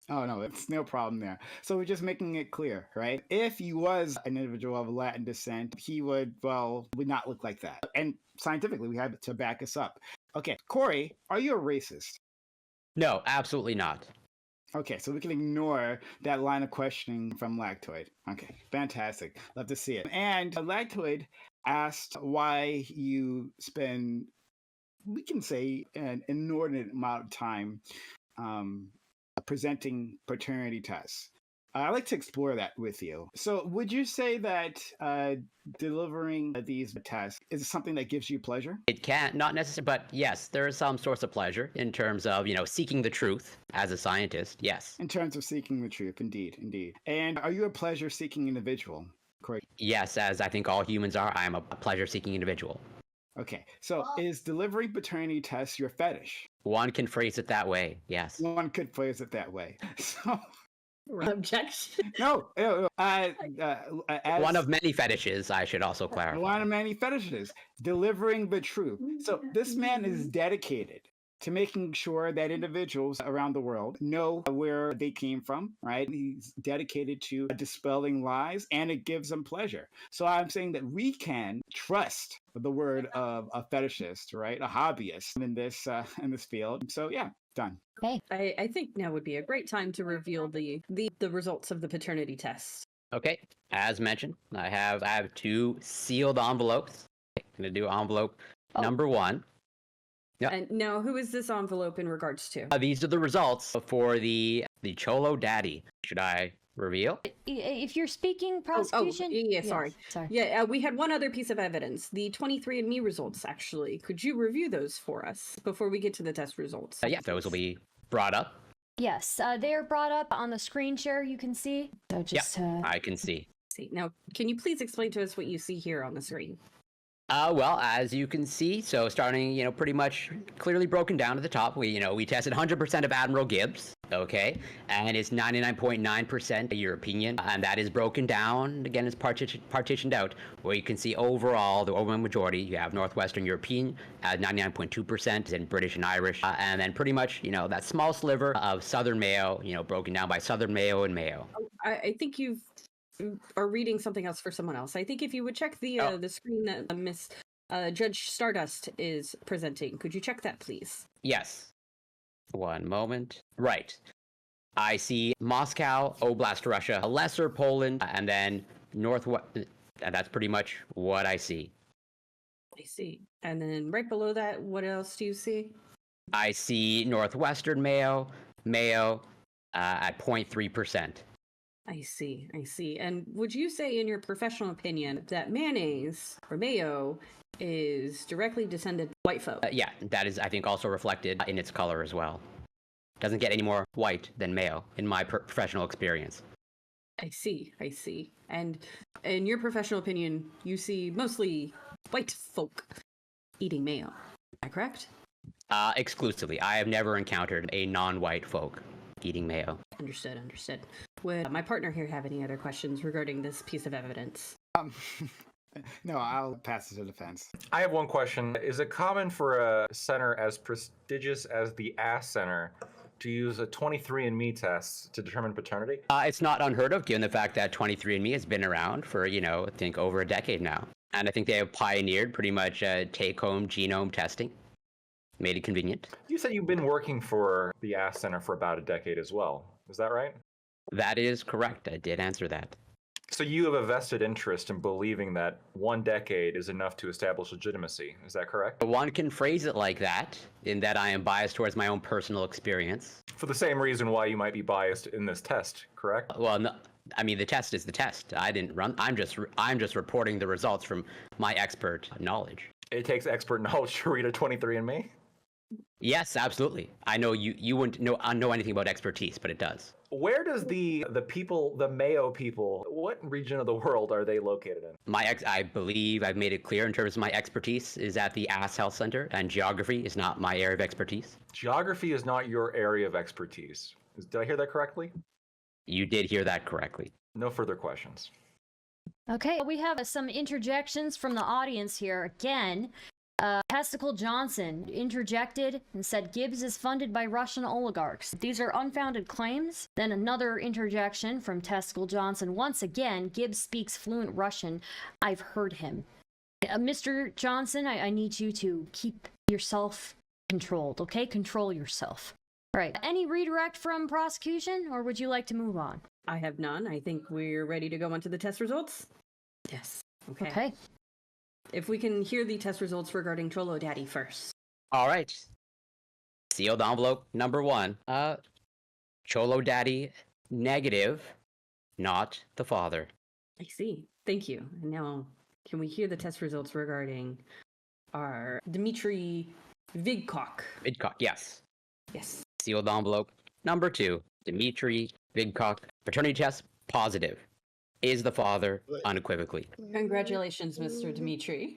Oh, no, it's no problem there. So we're just making it clear, right? If he was an individual of Latin descent, he would not look like that. And scientifically, we have to back us up. Okay, Corey, are you a racist? No, absolutely not. Okay, so we can ignore that line of questioning from Lactoid. Okay, fantastic. Love to see it. And Lactoid asked why you spend, we can say, an inordinate amount of time presenting paternity tests. I'd like to explore that with you. So would you say that delivering these tests is something that gives you pleasure? It can, not necessarily, but yes, there is some source of pleasure in terms of, seeking the truth as a scientist, yes. In terms of seeking the truth, indeed, indeed. And are you a pleasure-seeking individual? Correct. Yes, as I think all humans are, I am a pleasure-seeking individual. Okay, so is delivering paternity tests your fetish? One can phrase it that way, yes. One could phrase it that way. So... Objection. No. One of many fetishes, I should also clarify. One of many fetishes. Delivering the truth. So this man is dedicated to making sure that individuals around the world know where they came from, right? He's dedicated to dispelling lies, and it gives him pleasure. So I'm saying that we can trust the word of a fetishist, right? A hobbyist in this field. So yeah, done. Okay. I think now would be a great time to reveal the results of the paternity test. Okay, as mentioned, I have 2 sealed envelopes. I'm gonna do envelope number 1. Yep. And now, who is this envelope in regards to? These are the results for the Cholo Daddy. Should I reveal? If you're speaking prosecution... Sorry. Yeah, we had one other piece of evidence. The 23andMe results, actually. Could you review those for us before we get to the test results? Yeah, those will be brought up. Yes, they are brought up on the screen share, you can see. So just, I can see. Now, can you please explain to us what you see here on the screen? Well, as you can see, so starting, pretty much clearly broken down at the top, we tested 100% of Admiral Gibbs, okay, and it's 99.9% European, and that is broken down, again, it's partitioned out, where you can see overall, the overwhelming majority, you have Northwestern European at 99.2%, and British and Irish, and then pretty much, that small sliver of Southern Mayo, broken down by Southern Mayo and Mayo. I think you are reading something else for someone else. I think if you would check the screen that Miss Judge Stardust is presenting, could you check that, please? Yes. One moment. Right. I see Moscow, Oblast, Russia, Lesser Poland, and then Northwest. That's pretty much what I see. I see. And then right below that, what else do you see? I see Northwestern Mayo at 0.3%. I see. And would you say, in your professional opinion, that mayonnaise or mayo is directly descended white folk? Yeah, that is, I think, also reflected in its color as well. Doesn't get any more white than mayo, in my professional experience. I see. And in your professional opinion, you see mostly white folk eating mayo. Am I correct? Exclusively. I have never encountered a non-white folk eating mayo. Understood. Would my partner here have any other questions regarding this piece of evidence? No, I'll pass it to defense. I have one question. Is it common for a center as prestigious as the Ass Center to use a 23andMe test to determine paternity? It's not unheard of, given the fact that 23andMe has been around for, I think over a decade now. And I think they have pioneered pretty much take-home genome testing. Made it convenient. You said you've been working for the Ass Center for about a decade as well. Is that right? That is correct. I did answer that. So you have a vested interest in believing that 1 decade is enough to establish legitimacy. Is that correct? One can phrase it like that, in that I am biased towards my own personal experience. For the same reason why you might be biased in this test, correct? Well, no, I mean, the test is the test. I didn't run. I'm just reporting the results from my expert knowledge. It takes expert knowledge to read a 23andMe? Yes, absolutely. I know you wouldn't know anything about expertise, but it does. Where does the people, the Mayo people, what region of the world are they located in? I believe I've made it clear in terms of my expertise is at the Ass Health Center, and geography is not my area of expertise. Geography is not your area of expertise. Did I hear that correctly? You did hear that correctly. No further questions. Okay, we have some interjections from the audience here. Again, Testicle Johnson interjected and said Gibbs is funded by Russian oligarchs. These are unfounded claims. Then another interjection from Testicle Johnson. Once again, Gibbs speaks fluent Russian. I've heard him. Mr. Johnson, I need you to keep yourself controlled, okay? Control yourself. All right. Any redirect from prosecution, or would you like to move on? I have none. I think we're ready to go on to the test results. Yes. Okay. If we can hear the test results regarding Cholo Daddy first. All right. Sealed envelope number 1. Cholo Daddy, negative, not the father. I see. Thank you. And now, can we hear the test results regarding our Dmitry Vidkok? Vidkok, yes. Yes. Sealed envelope number 2. Dmitry Vidkok, paternity test positive. Is the father unequivocally. Congratulations, Mr. Dmitry.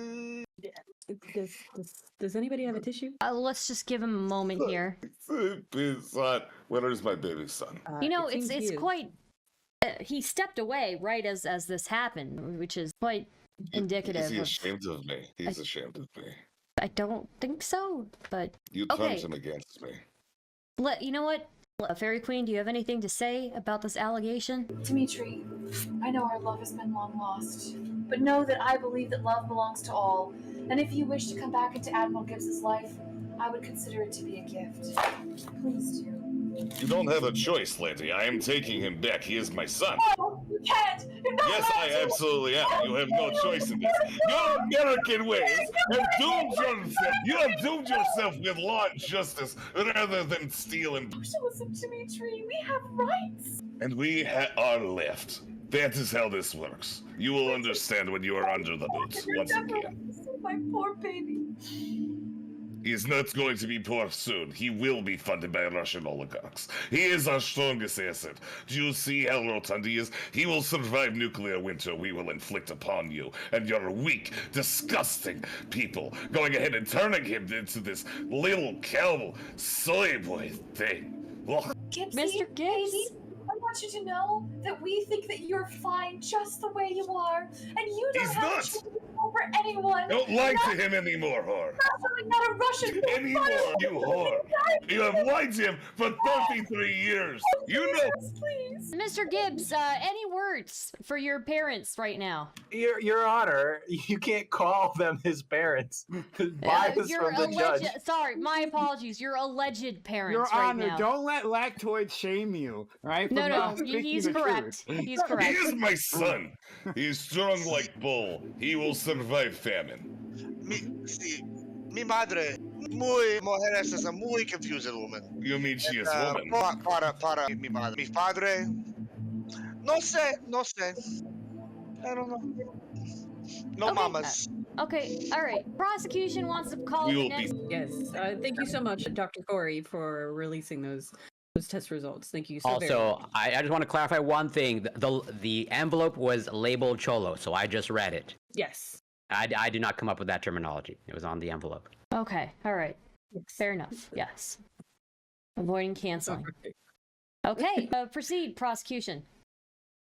Does anybody have a tissue? Let's just give him a moment here. Son, where is my baby son? It's quite. He stepped away right as this happened, which is quite indicative. Is he ashamed of me? He's ashamed of me. I don't think so, but You turned him against me. you know what? Fairy Queen, do you have anything to say about this allegation? Dmitry, I know our love has been long lost, but know that I believe that love belongs to all, and if you wish to come back into Admiral Gibbs's life, I would consider it to be a gift. Please do. You don't have a choice, lady. I am taking him back. He is my son. No, you can't! You're not Yes, I absolutely am. You have no choice in this. Your American ways have doomed yourself. You have doomed yourself with law and justice rather than steal and... Listen, Dmitry, we have rights! And we are left. That is how this works. You will understand when you are under the boots once again. My poor baby. He is not going to be poor soon. He will be funded by Russian oligarchs. He is our strongest asset. Do you see how rotund he is? He will survive nuclear winter we will inflict upon you and your weak, disgusting people, going ahead and turning him into this little cow soy boy thing. Ugh. Mr. Gibbs? Baby, I want you to know that we think that you're fine just the way you are, and you don't He's have not. to change over anyone. Don't lie to him anymore, whore. Definitely not a Russian. Anymore, you whore. You have lied to him for 33 years. You know. Please. Mr. Gibbs, any words for your parents right now? Your Honor, you can't call them his parents. Bias Your from the judge. Sorry, my apologies. Your alleged parents Your right Honor, now. don't let lactoids shame you, right? No, speaking he's the correct. truth. He's correct. He is my son. He is strong like bull. He will survive famine. Mi madre, mujeres is a muy confused woman. You mean she is woman? Para mi madre. Mi padre, no sé. I don't know. No Okay, mamas. Okay, all right. Prosecution wants to call We the will next. be. Yes. Thank you so much, Dr. Corey, for releasing those test results. Thank you so very Also, much. I just want to clarify one thing. The envelope was labeled Cholo, so I just read it. Yes. I did not come up with that terminology. It was on the envelope. Okay, all right. Fair enough. Yes. Avoiding canceling. Okay, proceed, prosecution.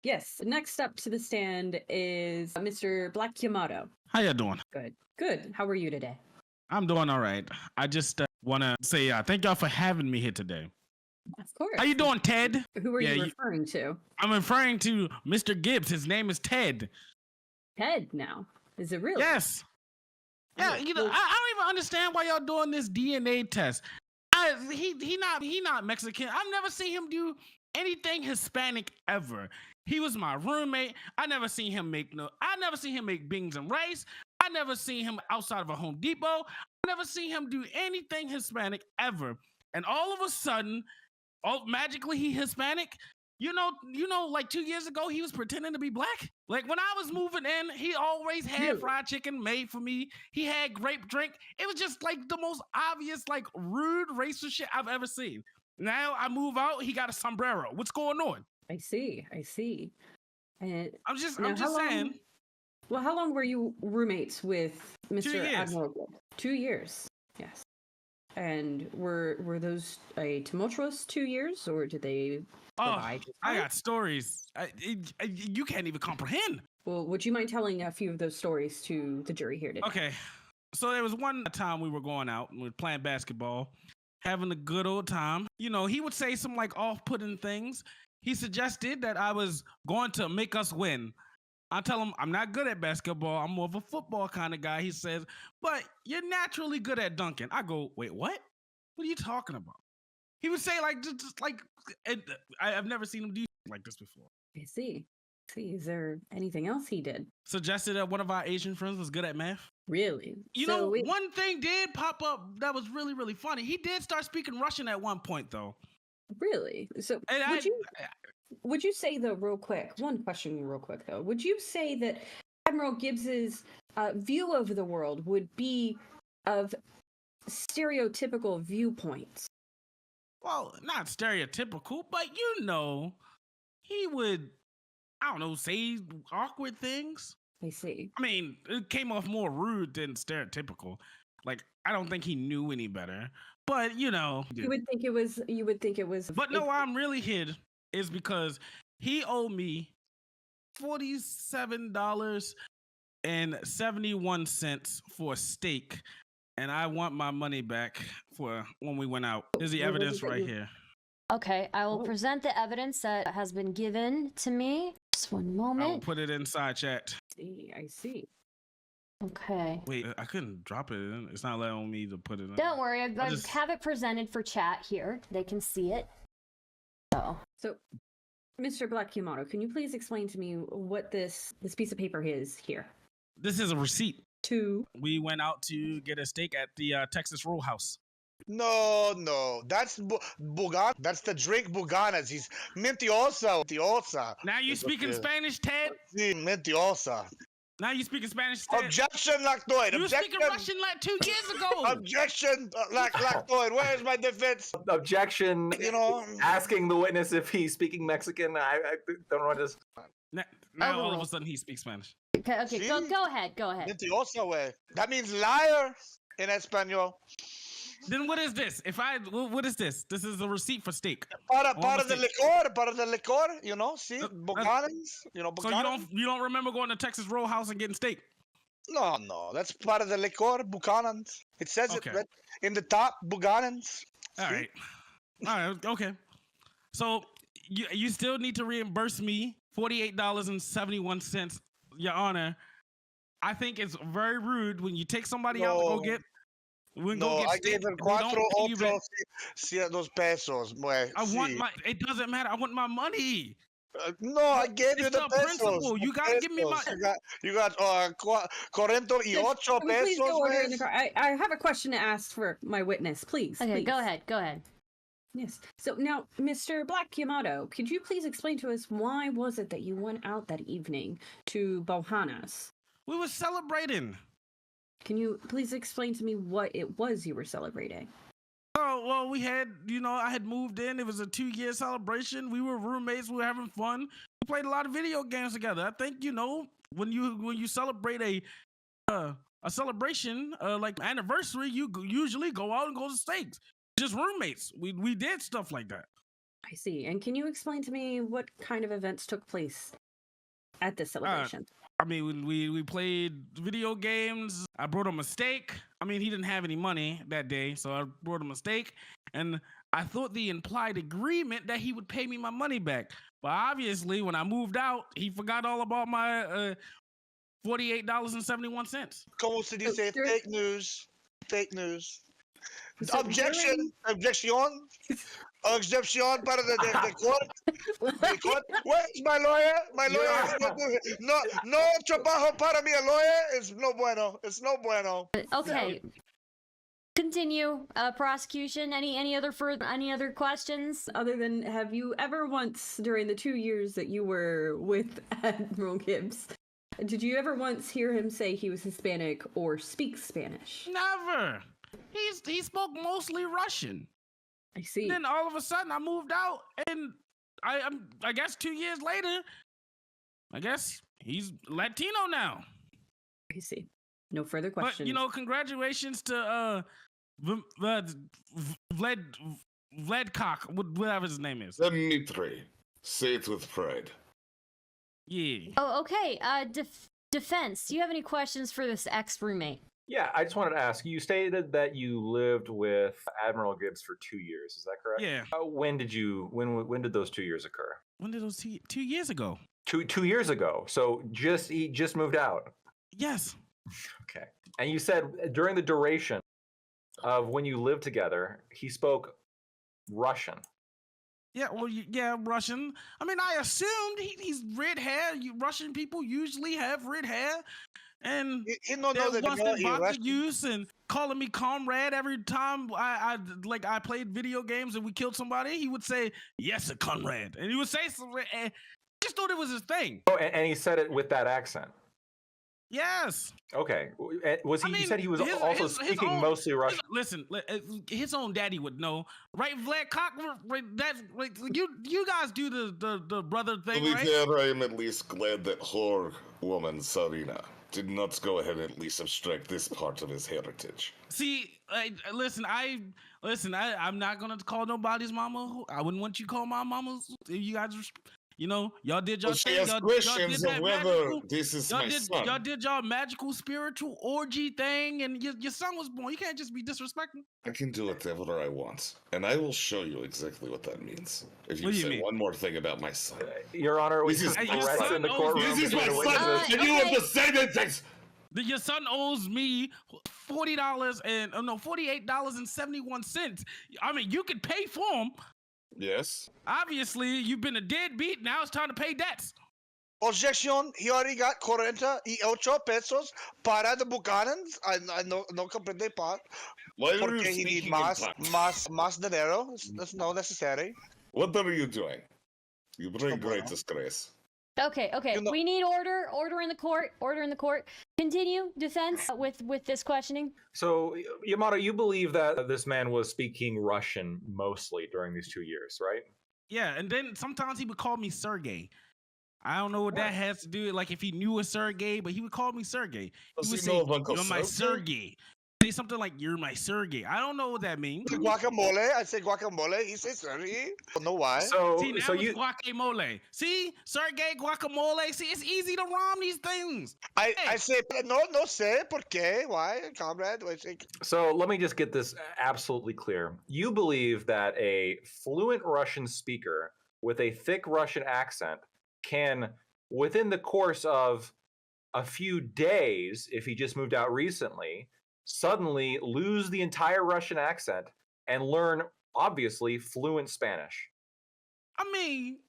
Yes. Next up to the stand is Mr. Black Yamato. How you doing? Good. How are you today? I'm doing all right. I just want to say thank y'all for having me here today. Of course. How you doing, Ted? Who are you referring to? I'm referring to Mr. Gibbs. His name is Ted. Ted now. Is it really? Yes. Yeah, I don't even understand why y'all doing this DNA test. He not Mexican. I've never seen him do anything Hispanic ever. He was my roommate. I never seen him make beans and rice. I never seen him outside of a Home Depot. I never seen him do anything Hispanic ever. And all of a sudden, magically he Hispanic. You know, like 2 years ago, he was pretending to be black. Like when I was moving in, he always had fried chicken made for me. He had grape drink. It was just like the most obvious, like rude racist shit I've ever seen. Now I move out, he got a sombrero. What's going on? I see. And I'm just how saying. Well, how long were you roommates with Mr. 2 years. Admiral Gibbs? 2 years. Yes. And were those a tumultuous 2 years, or did they provide? I got stories. You can't even comprehend. Well, would you mind telling a few of those stories to the jury here today? Okay. So there was one time we were going out and we were playing basketball, having a good old time. You know, he would say some like off-putting things. He suggested that I was going to make us win. I tell him I'm not good at basketball. I'm more of a football kind of guy. He says, but you're naturally good at dunking. I go, wait, what? What are you talking about? He would say like, just like, I've never seen him do like this before. I see. Is there anything else he did? Suggested that one of our Asian friends was good at math. Really? You know, one thing did pop up that was really, really funny. He did start speaking Russian at one point, though. Really? So would you say, though, real quick, one question real quick, though. Would you say that Admiral Gibbs's view of the world would be of stereotypical viewpoints? Well, not stereotypical, but you know, he would, I don't know, say awkward things. I see. I mean, it came off more rude than stereotypical. Like, I don't think he knew any better. But, you know. You would think it was. But no, I'm really hid is because he owed me $47.71 for a steak. And I want my money back for when we went out. Here's the evidence right here. Okay, I will present the evidence that has been given to me. Just one moment. I will put it inside chat. I see. Okay. Wait, I couldn't drop it in. It's not allowing me to put it in. Don't worry, I have it presented for chat here. They can see it. So, Mr. Black Yamato, can you please explain to me what this piece of paper is here? This is a receipt. We went out to get a steak at the Texas Roll House. No, that's Bugan. That's the drink Buganas. He's Mentirosa. Now you speaking Spanish, Ted? Sí, Mentirosa. Now you speaking Spanish, Ted? Objection, Lactoid. You were speaking Russian like 2 years ago. Objection, Lactoid. Where is my defense? Objection. You know, asking the witness if he's speaking Mexican. I don't know what this. Now all of a sudden he speaks Spanish. Okay, go ahead. Mentirosa way. That means liar in Espanol. Then what is this? What is this? This is a receipt for steak. Para the licor, you know, see, Buganans, you know, Buganans. So you don't remember going to Texas Roll House and getting steak? No, that's part of the licor, Buchanans. It says it right in the top, Buchanans. All right, okay. So you still need to reimburse me $48.71, Your Honor. I think it's very rude when you take somebody out to go get. I gave him 4 pesos. It doesn't matter. I want my money. No, I gave you the pesos. Principle. You gotta give me my. You got 48 Please go order in the pesos. car. I have a question to ask for my witness, please. Okay, please. go ahead. Yes. So now, Mr. Black Yamato, could you please explain to us why was it that you went out that evening to Bohanas? We were celebrating. Can you please explain to me what it was you were celebrating? Oh, well, we had, I had moved in. It was a 2-year celebration. We were roommates. We were having fun. We played a lot of video games together. I think, when you celebrate a celebration, like anniversary, you usually go out and go to steaks. Just roommates. We did stuff like that. I see. And can you explain to me what kind of events took place at this celebration? I mean, we played video games. I brought him a steak. I mean, he didn't have any money that day, so I brought him a steak. And I thought the implied agreement that he would pay me my money back. But obviously, when I moved out, he forgot all about my $48.71. Como se dice? Fake news. So Objection. Excepción para the court. The court. Where's my lawyer? My lawyer is not doing it. No trabajo para mi lawyer. It's no bueno. It's no bueno. Okay. Continue, prosecution. Any other questions? Other than, have you ever once, during the 2 years that you were with Admiral Gibbs, did you ever once hear him say he was Hispanic or speak Spanish? Never. He spoke mostly Russian. I see. Then all of a sudden I moved out, and I guess 2 years later, I guess he's Latino now. I see. No further questions. But you know, congratulations to Vladcock, whatever his name is. Dmitri. Say it with pride. Yeah. Oh, okay. Defense. Do you have any questions for this ex-roommate? Yeah, I just wanted to ask. You stated that you lived with Admiral Gibbs for 2 years. Is that correct? Yeah. When did those 2 years occur? When did those 2 years ago? Two years ago. So he just moved out. Yes. Okay. And you said during the duration of when you lived together, he spoke Russian. Yeah, well, yeah, Russian. I mean, I assumed he's red hair. Russian people usually have red hair. And he don't there know that wasn't he vodka Russian. use and calling me comrade every time I played video games and we killed somebody. He would say, "Yes, a comrade," and he would say something. And I just thought it was his thing. Oh, and he said it with that accent. Yes. Okay. Was he? I mean, you said he was also speaking own, mostly Russian. Listen, his own daddy would know, right? Vlad Cock, right, that's right, you guys do the brother thing, To be right? fair, I am at least glad that whore woman Sarina did not go ahead and at least abstract this part of his heritage. See, I'm not gonna call nobody's mama. I wouldn't want you to call my mama. You guys, y'all did your Well, she thing. has Y'all questions did of that whether magical- this is y'all my did, son. Y'all did y'all magical spiritual orgy thing, and your son was born. You can't just be disrespecting. I can do whatever I want, and I will show you exactly what that means. If you What do you say mean? one more thing about my son. Your Honor, we This is can your arrest son in the owes- courtroom. This is my between son, witnesses. and you okay. have to say that things. Your son owes me $48.71. I mean, you could pay for him. Yes. Obviously, you've been a deadbeat. Now it's time to pay debts. Objection. He already got 48 pesos para the Buchanans. I no comprende pa. Why are you Porque he need speaking in más tongues? dinero. That's no necessary. What are you doing? You bring No great bueno. disgrace. Okay. You know- We need order. Order in the court. Order in the court. Continue, defense, with this questioning. So, Yamato, you believe that this man was speaking Russian mostly during these 2 years, right? Yeah, and then sometimes he would call me Sergey. I don't know what that has to do. Like if he knew a Sergey, but he would call me Sergey. Does He would he say, know of Uncle "You're my Sergey?" Sergey." Say something like, "You're my Sergey." I don't know what that means. Guacamole. I say guacamole. He says sorry. Don't know why. So, See, now so it's you guacamole. See, Sergey guacamole. See, it's easy to rhyme these things. I say no sé por qué. Why, comrade? I say So let me just get this absolutely clear. You believe that a fluent Russian speaker with a thick Russian accent can, within the course of a few days, if he just moved out recently, suddenly lose the entire Russian accent and learn, obviously, fluent Spanish. I mean,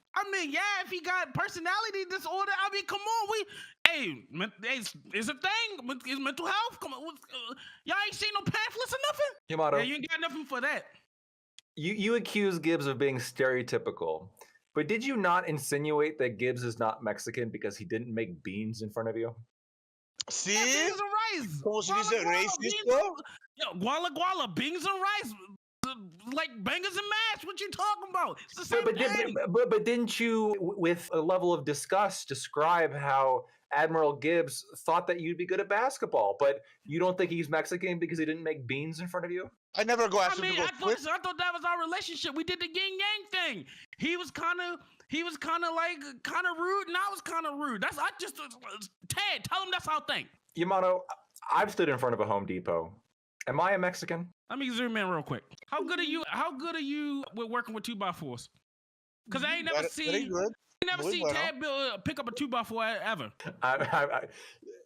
yeah. If he got personality disorder, I mean, come on, it's a thing. It's mental health. Come on, y'all ain't seen no pamphlets or nothing. Yamato, Yeah, you ain't got nothing for that. you accuse Gibbs of being stereotypical, but did you not insinuate that Gibbs is not Mexican because he didn't make beans in front of you? see. Yeah, beans and rice. Como se dice Guala, guala, racist, beans bro? and- Yo, guala guala, beans and rice, like bangers and mash. What you talking about? It's the same thing. But didn't you, with a level of disgust, describe how Admiral Gibbs thought that you'd be good at basketball, but you don't think he's Mexican because he didn't make beans in front of you? I never go ask I him mean, to go quit. I thought that was our relationship. We did the yin yang thing. He was kind of rude, and I was kind of rude. Ted. Tell him that's our thing. Yamato, I've stood in front of a Home Depot. Am I a Mexican? Let me zoom in real quick. How good are you? How good are you with working with 2x4s? Because I ain't never Very seen. good. I never Muy seen bueno. Ted pick up a 2x4 ever.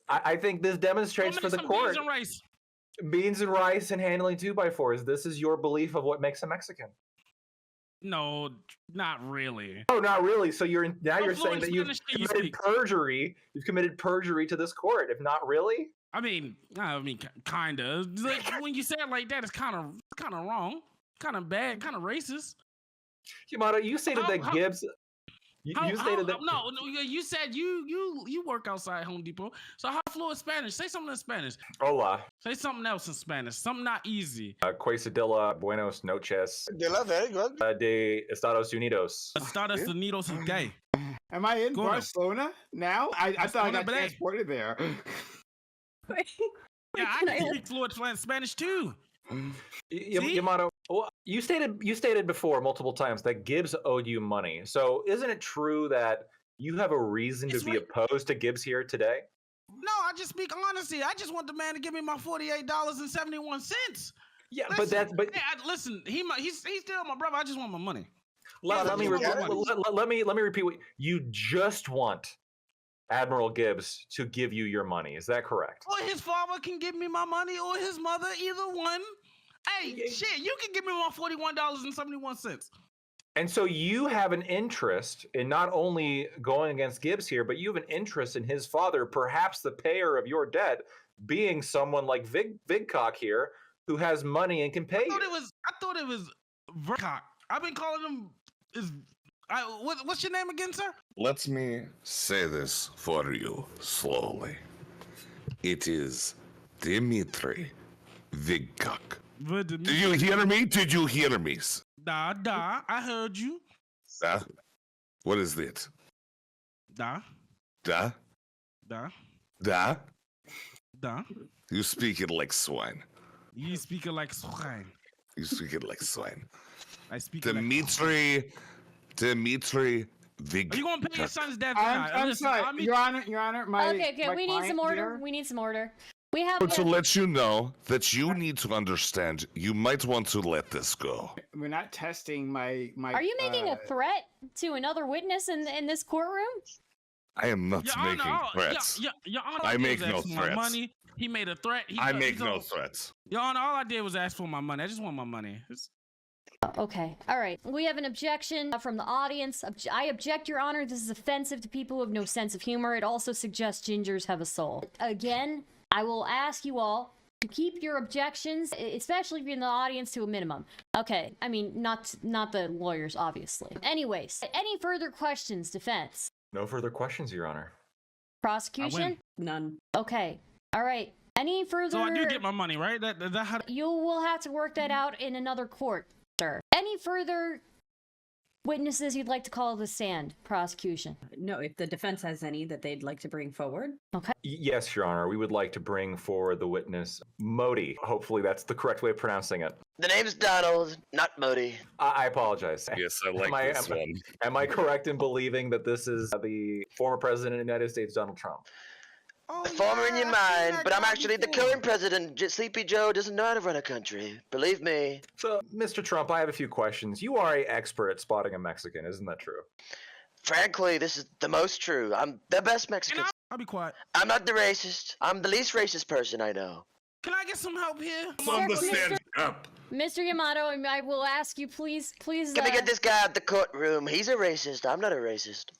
I think this demonstrates Go for make the some court beans and rice. beans and rice and handling 2x4s. This is your belief of what makes a Mexican. No, not really. Oh, not really. So you're What you're saying fluent that you've Spanish can you committed speak? perjury. You've committed perjury to this court. If not really, I mean, kind of. Like, when you say it like that, it's kind of wrong, kind of bad, kind of racist. Yamato, you stated that Gibbs. You stated that. No, you said you work outside Home Depot. So how fluent Spanish? Say something in Spanish. Hola. Say something else in Spanish. Something not easy. Quesadilla, buenos noches. Very good. De Estados Unidos. Stardust Unidos is gay. Am I in Go on. Barcelona now? I thought I got Barcelona, transported there. Yeah, I can speak fluent Spanish too. Yamato, well, you stated before multiple times that Gibbs owed you money. So isn't it true that you have a reason to be opposed to Gibbs here today? No, I just speak honesty. I just want the man to give me my $48.71. Yeah, listen, but listen, he's still my brother. I just want my money. let me repeat what you just want. Admiral Gibbs to give you your money. Is that correct? Or his father can give me my money, or his mother, either one. Hey, shit, you can give me my $41.71. And so you have an interest in not only going against Gibbs here, but you have an interest in his father, perhaps the payer of your debt, being someone like Vigcock here, who has money and can pay you. I thought it was Vercock. I've been calling him. What's your name again, sir? Let me say this for you slowly. It is Dmitri Vigcock. Did you hear me? Did you hear me? Da, I heard you. Da? What is it? Da. Da? Da. Da? Da. You speak it like swine. You speak it like swine. You speak it like swine. I speak Dmitri Vigcock. Are you gonna pay your son's debt? I'm sorry, Your Honor. Okay, we need some order. We need some order. We have to let you know that you need to understand. You might want to let this go. We're not testing my. Are you making a threat to another witness in this courtroom? I am not making threats. Your Honor, I make no asked for my threats. money. He made a threat. I make no threats. Your Honor, all I did was ask for my money. I just want my money. Okay, all right. We have an objection from the audience. I object, Your Honor. This is offensive to people who have no sense of humor. It also suggests gingers have a soul. Again, I will ask you all to keep your objections, especially if you're in the audience, to a minimum. Okay, I mean, not the lawyers, obviously. Anyways, any further questions, defense? No further questions, Your Honor. Prosecution? None. Okay, all right. Any further... So I do get my money, right? You will have to work that out in another court, sir. Any further witnesses you'd like to call to the stand, prosecution? No, if the defense has any that they'd like to bring forward. Okay. Yes, Your Honor. We would like to bring forward the witness, Modi. Hopefully that's the correct way of pronouncing it. The name's Donald, not Modi. I apologize. Yes, I like this one. Am I correct in believing that this is the former president of the United States, Donald Trump? The former in your mind, but I'm actually the current president. Sleepy Joe doesn't know how to run a country. Believe me. So, Mr. Trump, I have a few questions. You are an expert at spotting a Mexican, isn't that true? Frankly, this is the most true. I'm the best Mexican. I'll be quiet. I'm not the racist. I'm the least racist person I know. Can I get some help here? Understand up. Mr. Yamato, I will ask you, please. Can we get this guy out the courtroom? He's a racist. I'm not a racist.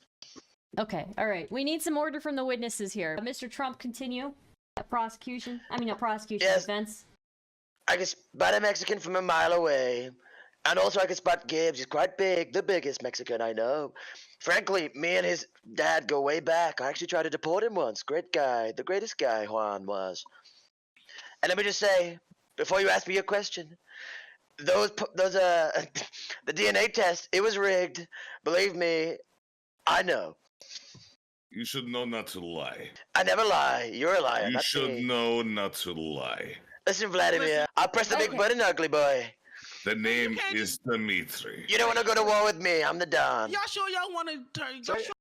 Okay, all right. We need some order from the witnesses here. Mr. Trump, continue. Prosecution. Yes. Defense. I can spot a Mexican from a mile away. And also I can spot Gibbs. He's quite big. The biggest Mexican I know. Frankly, me and his dad go way back. I actually tried to deport him once. Great guy. The greatest guy Juan was. And let me just say, before you ask me your question, the DNA test, it was rigged. Believe me, I know. You should know not to lie. I never lie. You're a liar. You should know not to lie. Listen, Vladimir, I'll press the big button, ugly boy. The name is Dmitri. You don't want to go to war with me. I'm the Don. Y'all sure y'all want to?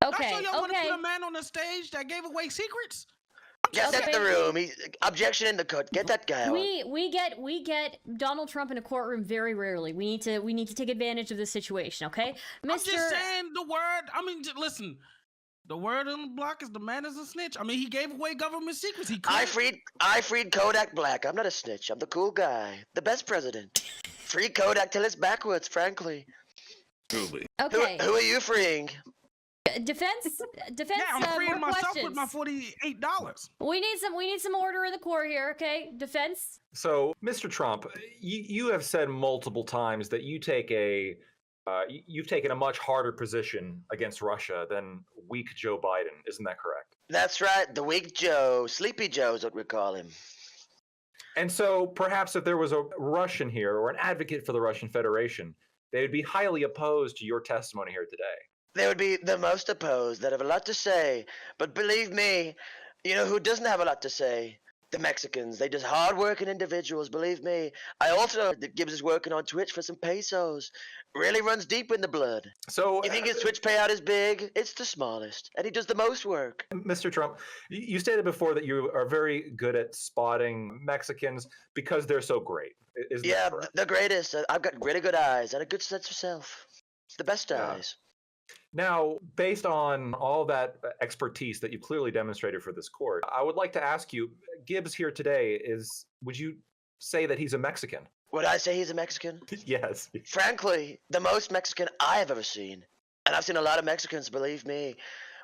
Okay. Want to put a man on the stage that gave away secrets? Get that in the room. Objection in the court. Get that guy out. We get Donald Trump in a courtroom very rarely. We need to take advantage of this situation. Okay, I'm just saying the word. I mean, listen. The word on the block is the man is a snitch. I mean, he gave away government secrets. I freed Kodak Black. I'm not a snitch. I'm the cool guy. The best president. Free Kodak till it's backwards, frankly. Truly. Okay. Who are you freeing? Defense. Yeah, I'm freeing more myself questions. with my $48. We need some order in the court here, okay? Defense. So, Mr. Trump, you have said multiple times that you've taken a much harder position against Russia than weak Joe Biden. Isn't that correct? That's right, the weak Joe, Sleepy Joe is what we call him. And so, perhaps if there was a Russian here or an advocate for the Russian Federation, they would be highly opposed to your testimony here today. They would be the most opposed, that have a lot to say. But believe me, you know who doesn't have a lot to say? The Mexicans. They just hard-working individuals, believe me. I also heard that Gibbs is working on Twitch for some pesos. Really runs deep in the blood. So, you think his Twitch payout is big? It's the smallest, and he does the most work. Mr. Trump, you stated before that you are very good at spotting Mexicans because they're so great. Isn't that correct? The greatest. I've got really good eyes and a good sense of self. The best eyes. Now, based on all that expertise that you clearly demonstrated for this court, I would like to ask you, Gibbs here today would you say that he's a Mexican? Would I say he's a Mexican? Yes. Frankly, the most Mexican I have ever seen. And I've seen a lot of Mexicans, believe me.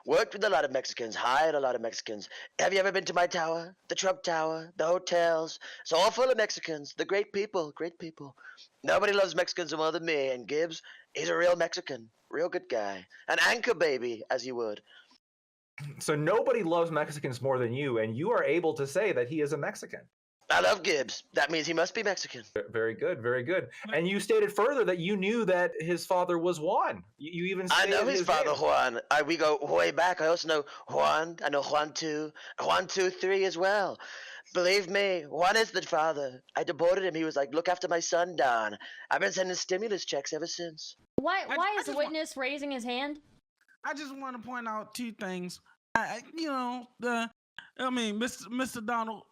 Worked with a lot of Mexicans, hired a lot of Mexicans. Have you ever been to my tower? The Trump Tower, the hotels? It's all full of Mexicans. They're great people, great people. Nobody loves Mexicans more than me, and Gibbs, he's a real Mexican. Real good guy. An anchor baby, as you would. So nobody loves Mexicans more than you, and you are able to say that he is a Mexican. I love Gibbs. That means he must be Mexican. Very good, very good. And you stated further that you knew that his father was Juan. You even I know his father, name. Juan. We go way back. I also know Juan. I know Juan 2. Juan 2, 3 as well. Believe me, Juan is the father. I deported him. He was like, look after my son, Don. I've been sending stimulus checks ever since. Why is the witness raising his hand? I just want to point out two things. Mr. Donald,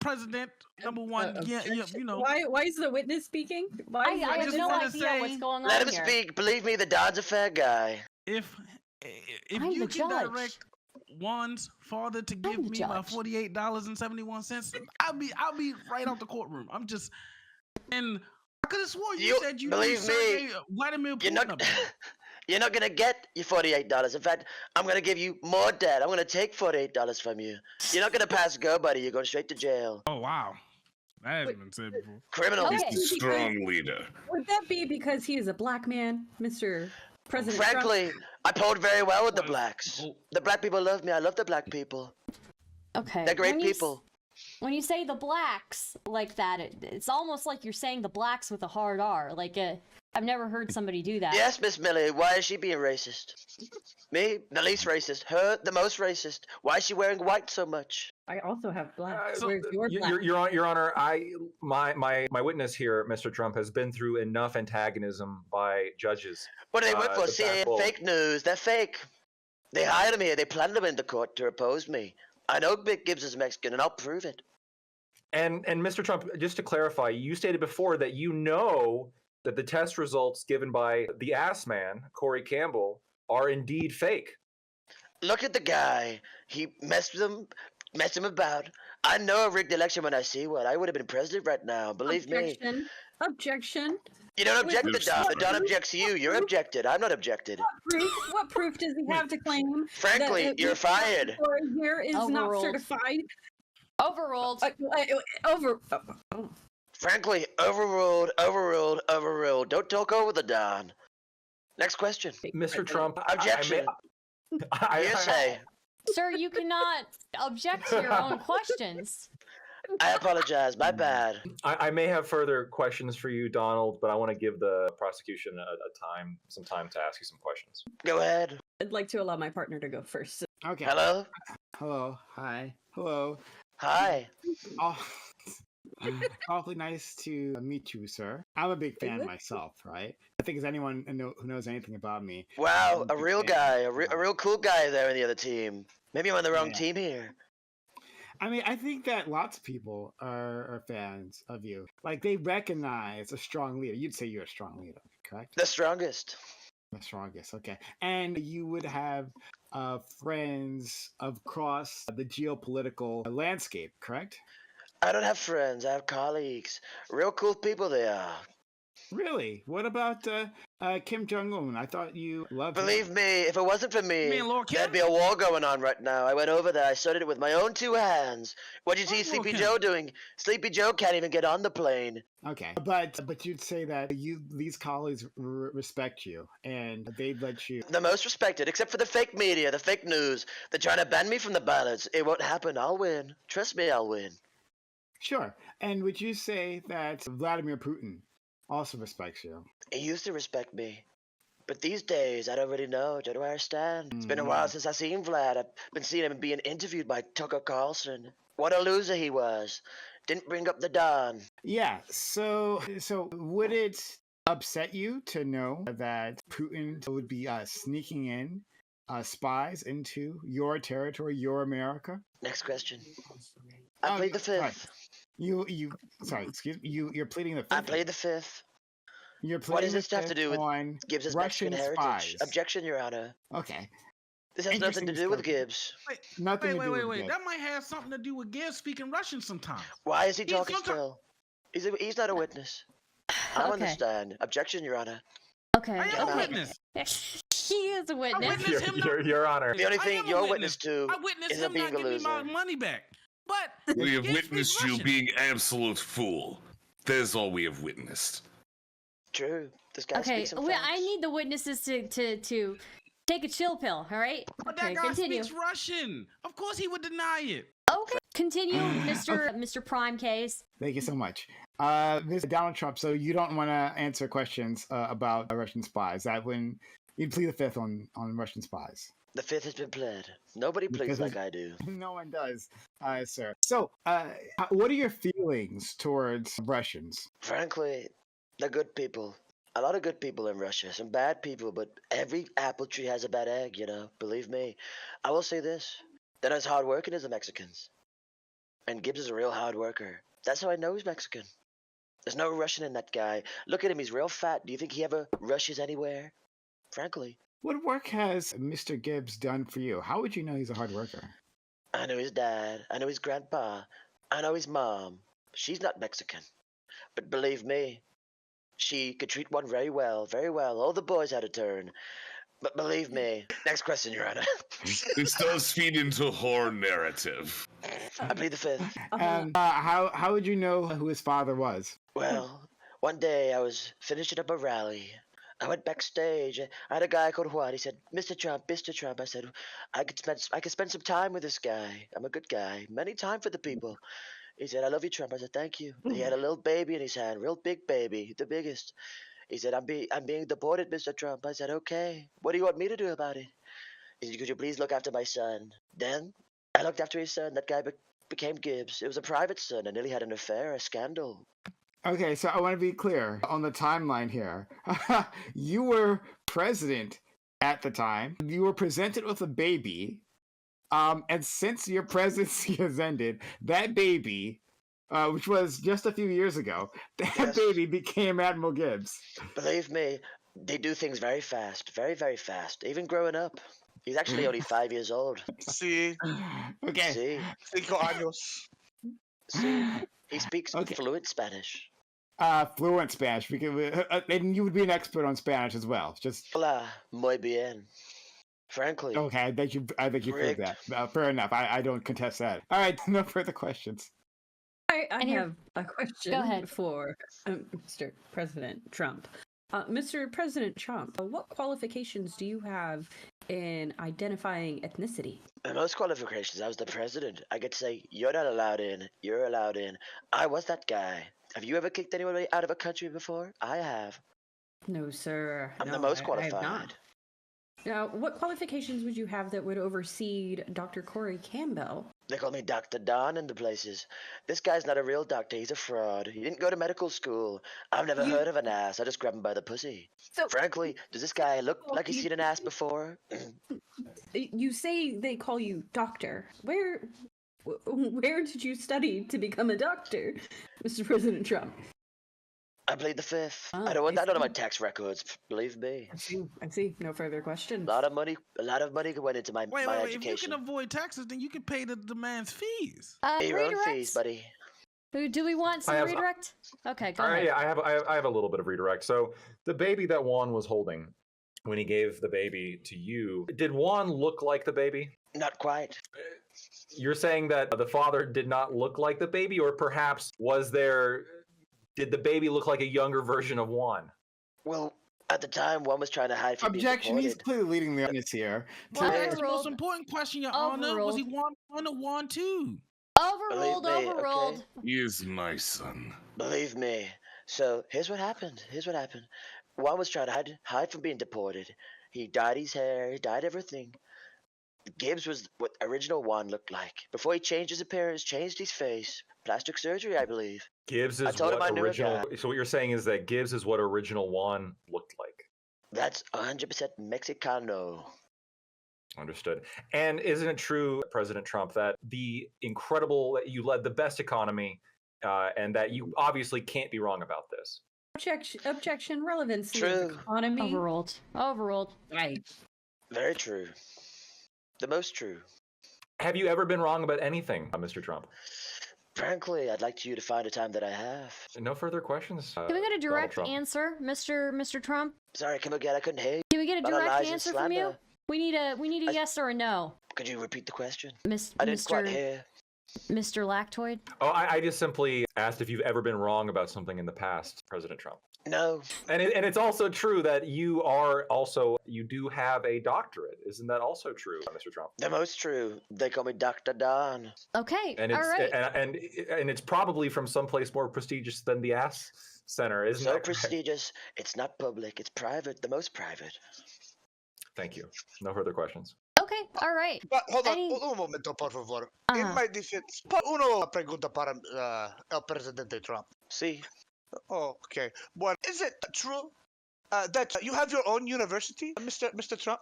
President number one. Why is the witness speaking? I have no idea what's going on here. Let him speak. Believe me, the Don's a fair guy. If I'm you the can judge. direct Juan's father to give me my $48.71, I'll be right out the courtroom. I'm just and I could have sworn you said you believe me. Vladimir You're Putin. not. You're not gonna get your $48. In fact, I'm gonna give you more debt. I'm gonna take $48 from you. You're not gonna pass go, buddy. You're going straight to jail. Oh wow, that hasn't been said before. Criminal. He's a strong leader. Would that be because he is a black man, Mr. President Frankly, Trump? I polled very well with the blacks. The black people love me. I love the black people. Okay. They're great people. When you say the blacks like that, it's almost like you're saying the blacks with a hard R. Like I've never heard somebody do that. Yes, Miss Millie. Why is she being racist? Me, the least racist. Her, the most racist. Why is she wearing white so much? I also have black. So, Where's your black? Your Honor, my witness here, Mr. Trump, has been through enough antagonism by judges. What do they work for? CIA and fake news. They're fake. They hired me here. They planted him into court to oppose me. I know Big Gibbs is Mexican, and I'll prove it. And Mr. Trump, just to clarify, you stated before that you know that the test results given by the ass man, Corey Campbell, are indeed fake. Look at the guy. He messed him about. I know a rigged election when I see one. I would have been president right now. Believe me. Objection. You don't object to Don. The Don objects to you. You're objected. I'm not objected. What proof does he have to claim? Frankly, you're fired. Here is not certified. Overruled. Frankly, overruled. Don't talk over the Don. Next question. Mr. Trump, objection. Hearsay. Sir, you cannot object to your own questions. I apologize. My bad. I may have further questions for you, Donald, but I want to give the prosecution some time to ask you some questions. Go ahead. I'd like to allow my partner to go first. Okay. Hello? Hello. Hi. Hello. Hi. Oh, awfully nice to meet you, sir. I'm a big fan myself, right? I think as anyone who knows anything about me. Wow, a real guy, a real cool guy there in the other team. Maybe I'm on the wrong team here. I mean, I think that lots of people are fans of you. Like, they recognize a strong leader. You'd say you're a strong leader, correct? The strongest. The strongest, okay. And you would have friends across the geopolitical landscape, correct? I don't have friends. I have colleagues. Real cool people they are. Really? What about Kim Jong Un? I thought you loved him. Believe me, if it wasn't for me, mean Lord there'd Kim? be a war going on right now. I went over there. I started it with my own 2 hands. What'd you see What's Lord Sleepy Kim? Joe doing? Sleepy Joe can't even get on the plane. Okay, but you'd say that these colleagues respect you and they'd let you. The most respected, except for the fake media, the fake news. They're trying to ban me from the ballots. It won't happen. I'll win. Trust me, I'll win. Sure. And would you say that Vladimir Putin also respects you? He used to respect me. But these days, I don't really know. Don't know where I stand. It's been a while since I've seen Vlad. I've been seeing him being interviewed by Tucker Carlson. What a loser he was. Didn't bring up the Don. Yeah. So would it upset you to know that Putin would be sneaking in spies into your territory, your America? Next question. I played the fifth. Sorry, excuse me. You're pleading the fifth. I played the fifth. You're What pleading does this the have to fifth do with on Gibbs' Russian Mexican heritage? spies. Objection, Your Honor. Okay. This has nothing to Interesting do with discovery. Gibbs. Nothing to do with Wait. Gibbs. That might have something to do with Gibbs speaking Russian sometimes. Why is he He's talking sometime- still? He's not a witness. I'm on the Okay. stand. Objection, Your Honor. Okay. I am a okay. witness. He is a witness. witness him not- Your Honor. The only I thing am a you're witness to I witnessed is him being not a giving me my loser. money back. But We have Gibbs speaks witnessed you Russian. being absolute fool. That is all we have witnessed. True. This guy Okay, speaks some well, facts. I need the witnesses to take a chill pill. All right. But Okay, that guy continue. speaks Russian. Of course he would deny it. Okay, continue, Mr. Prime Case. Thank you so much. Mr. Donald Trump, so you don't want to answer questions about Russian spies. That when you'd plead the fifth on Russian spies. The fifth has been pled. Nobody The pleads fifth like I do. No one does, sir. So, what are your feelings towards Russians? Frankly, they're good people. A lot of good people in Russia. Some bad people, but every apple tree has a bad egg, you know. Believe me. I will say this. They're not as hard working as the Mexicans. And Gibbs is a real hard worker. That's how I know he's Mexican. There's no Russian in that guy. Look at him, he's real fat. Do you think he ever rushes anywhere? Frankly. What work has Mr. Gibbs done for you? How would you know he's a hard worker? I know his dad. I know his grandpa. I know his mom. She's not Mexican. But believe me, she could treat one very well, very well. All the boys had a turn. But believe me. Next question, Your Honor. This does feed into horror narrative. I plead the fifth. And how would you know who his father was? Well, one day I was finishing up a rally. I went backstage. I had a guy called Juan. He said, Mr. Trump. I said, I could spend some time with this guy. I'm a good guy. Many time for the people. He said, I love you, Trump. I said, thank you. He had a little baby in his hand, real big baby, the biggest. He said, I'm being deported, Mr. Trump. I said, okay. What do you want me to do about it? He said, could you please look after my son? Then I looked after his son. That guy became Gibbs. It was a private son. I nearly had an affair, a scandal. Okay, so I want to be clear on the timeline here. You were president at the time. You were presented with a baby. And since your presidency has ended, that baby, which was just a few years ago, that baby became Admiral Gibbs. Believe me, they do things very fast. Very, very fast. Even growing up. He's actually only 5 years old. Sí. Okay. Sí. 5 años. Sí. He speaks fluent Spanish. Fluent Spanish, because and you would be an expert on Spanish as well. Just hola, muy bien. Frankly. Okay, I think you proved that. Fair enough. I don't contest that. All right, no further questions. I have a question Go ahead. for Mr. President Trump. Mr. President Trump, what qualifications do you have in identifying ethnicity? Most qualifications, I was the president. I get to say, you're not allowed in, you're allowed in. I was that guy. Have you ever kicked anyone out of a country before? I have. No, sir. I'm No, the most I have qualified. not. Now, what qualifications would you have that would oversee Dr. Corey Campbell? They call me Dr. Don in the places. This guy's not a real doctor. He's a fraud. He didn't go to medical school. I've never heard of an ass. I just grab him by the pussy. So, frankly, does this guy look like he's seen an ass before? You say they call you doctor. Where did you study to become a doctor, Mr. President Trump? I plead the fifth. Oh, I don't want I that on see. my tax records. Believe me. I see. No further questions. A lot of money went into my Wait, education. if you can avoid taxes, then you can pay the man's fees. Pay your own fees, buddy. Do we want some I have- redirect? Okay, go All right, ahead. yeah, I have a little bit of redirect. So the baby that Juan was holding when he gave the baby to you, did Juan look like the baby? Not quite. You're saying that the father did not look like the baby, or perhaps did the baby look like a younger version of Juan? Well, at the time, one was trying to hide from being Objection. He's deported. clearly leading the audience here. Well, that's the most Overruled. important question, Your Honor. Was he one or one two? Overruled, Believe me, overruled. okay? He is my son. Believe me. So here's what happened. One was trying to hide from being deported. He dyed his hair. He dyed everything. Gibbs was what original Juan looked like. Before he changed his appearance, changed his face. Plastic surgery, I believe. Gibbs I is told him I what knew a original. guy. So what you're saying is that Gibbs is what original Juan looked like. That's 100% Mexicano. Understood. And isn't it true, President Trump, that that you led the best economy, and that you obviously can't be wrong about this? Objection. Relevancy of True. economy. Overruled. Overruled. Right. Very true. The most true. Have you ever been wrong about anything, Mr. Trump? Frankly, I'd like you to find a time that I have. No further questions. Can we get a Donald direct Trump. answer, Mr. Trump? Sorry, come again. I couldn't hear you. Can we get a Not direct lies and answer from you? slander. We need a yes or a no, Could you repeat the question? Mr. I didn't quite hear. Mr. Lactoid. Oh, I just simply asked if you've ever been wrong about something in the past, President Trump. No. And it's also true that you do have a doctorate. Isn't that also true, Mr. Trump? The most true. They call me Dr. Don. Okay. And all it's right. and it's probably from someplace more prestigious than the Ass Center, isn't So that correct? prestigious. It's not public. It's private. The most private. Thank you. No further questions. Okay. All right. But hold on, Any- un momento, por favor. Uh-huh. In my defense, una pregunta para el presidente Trump. See, Oh, okay. Well, is it true that you have your own university, Mr. Trump?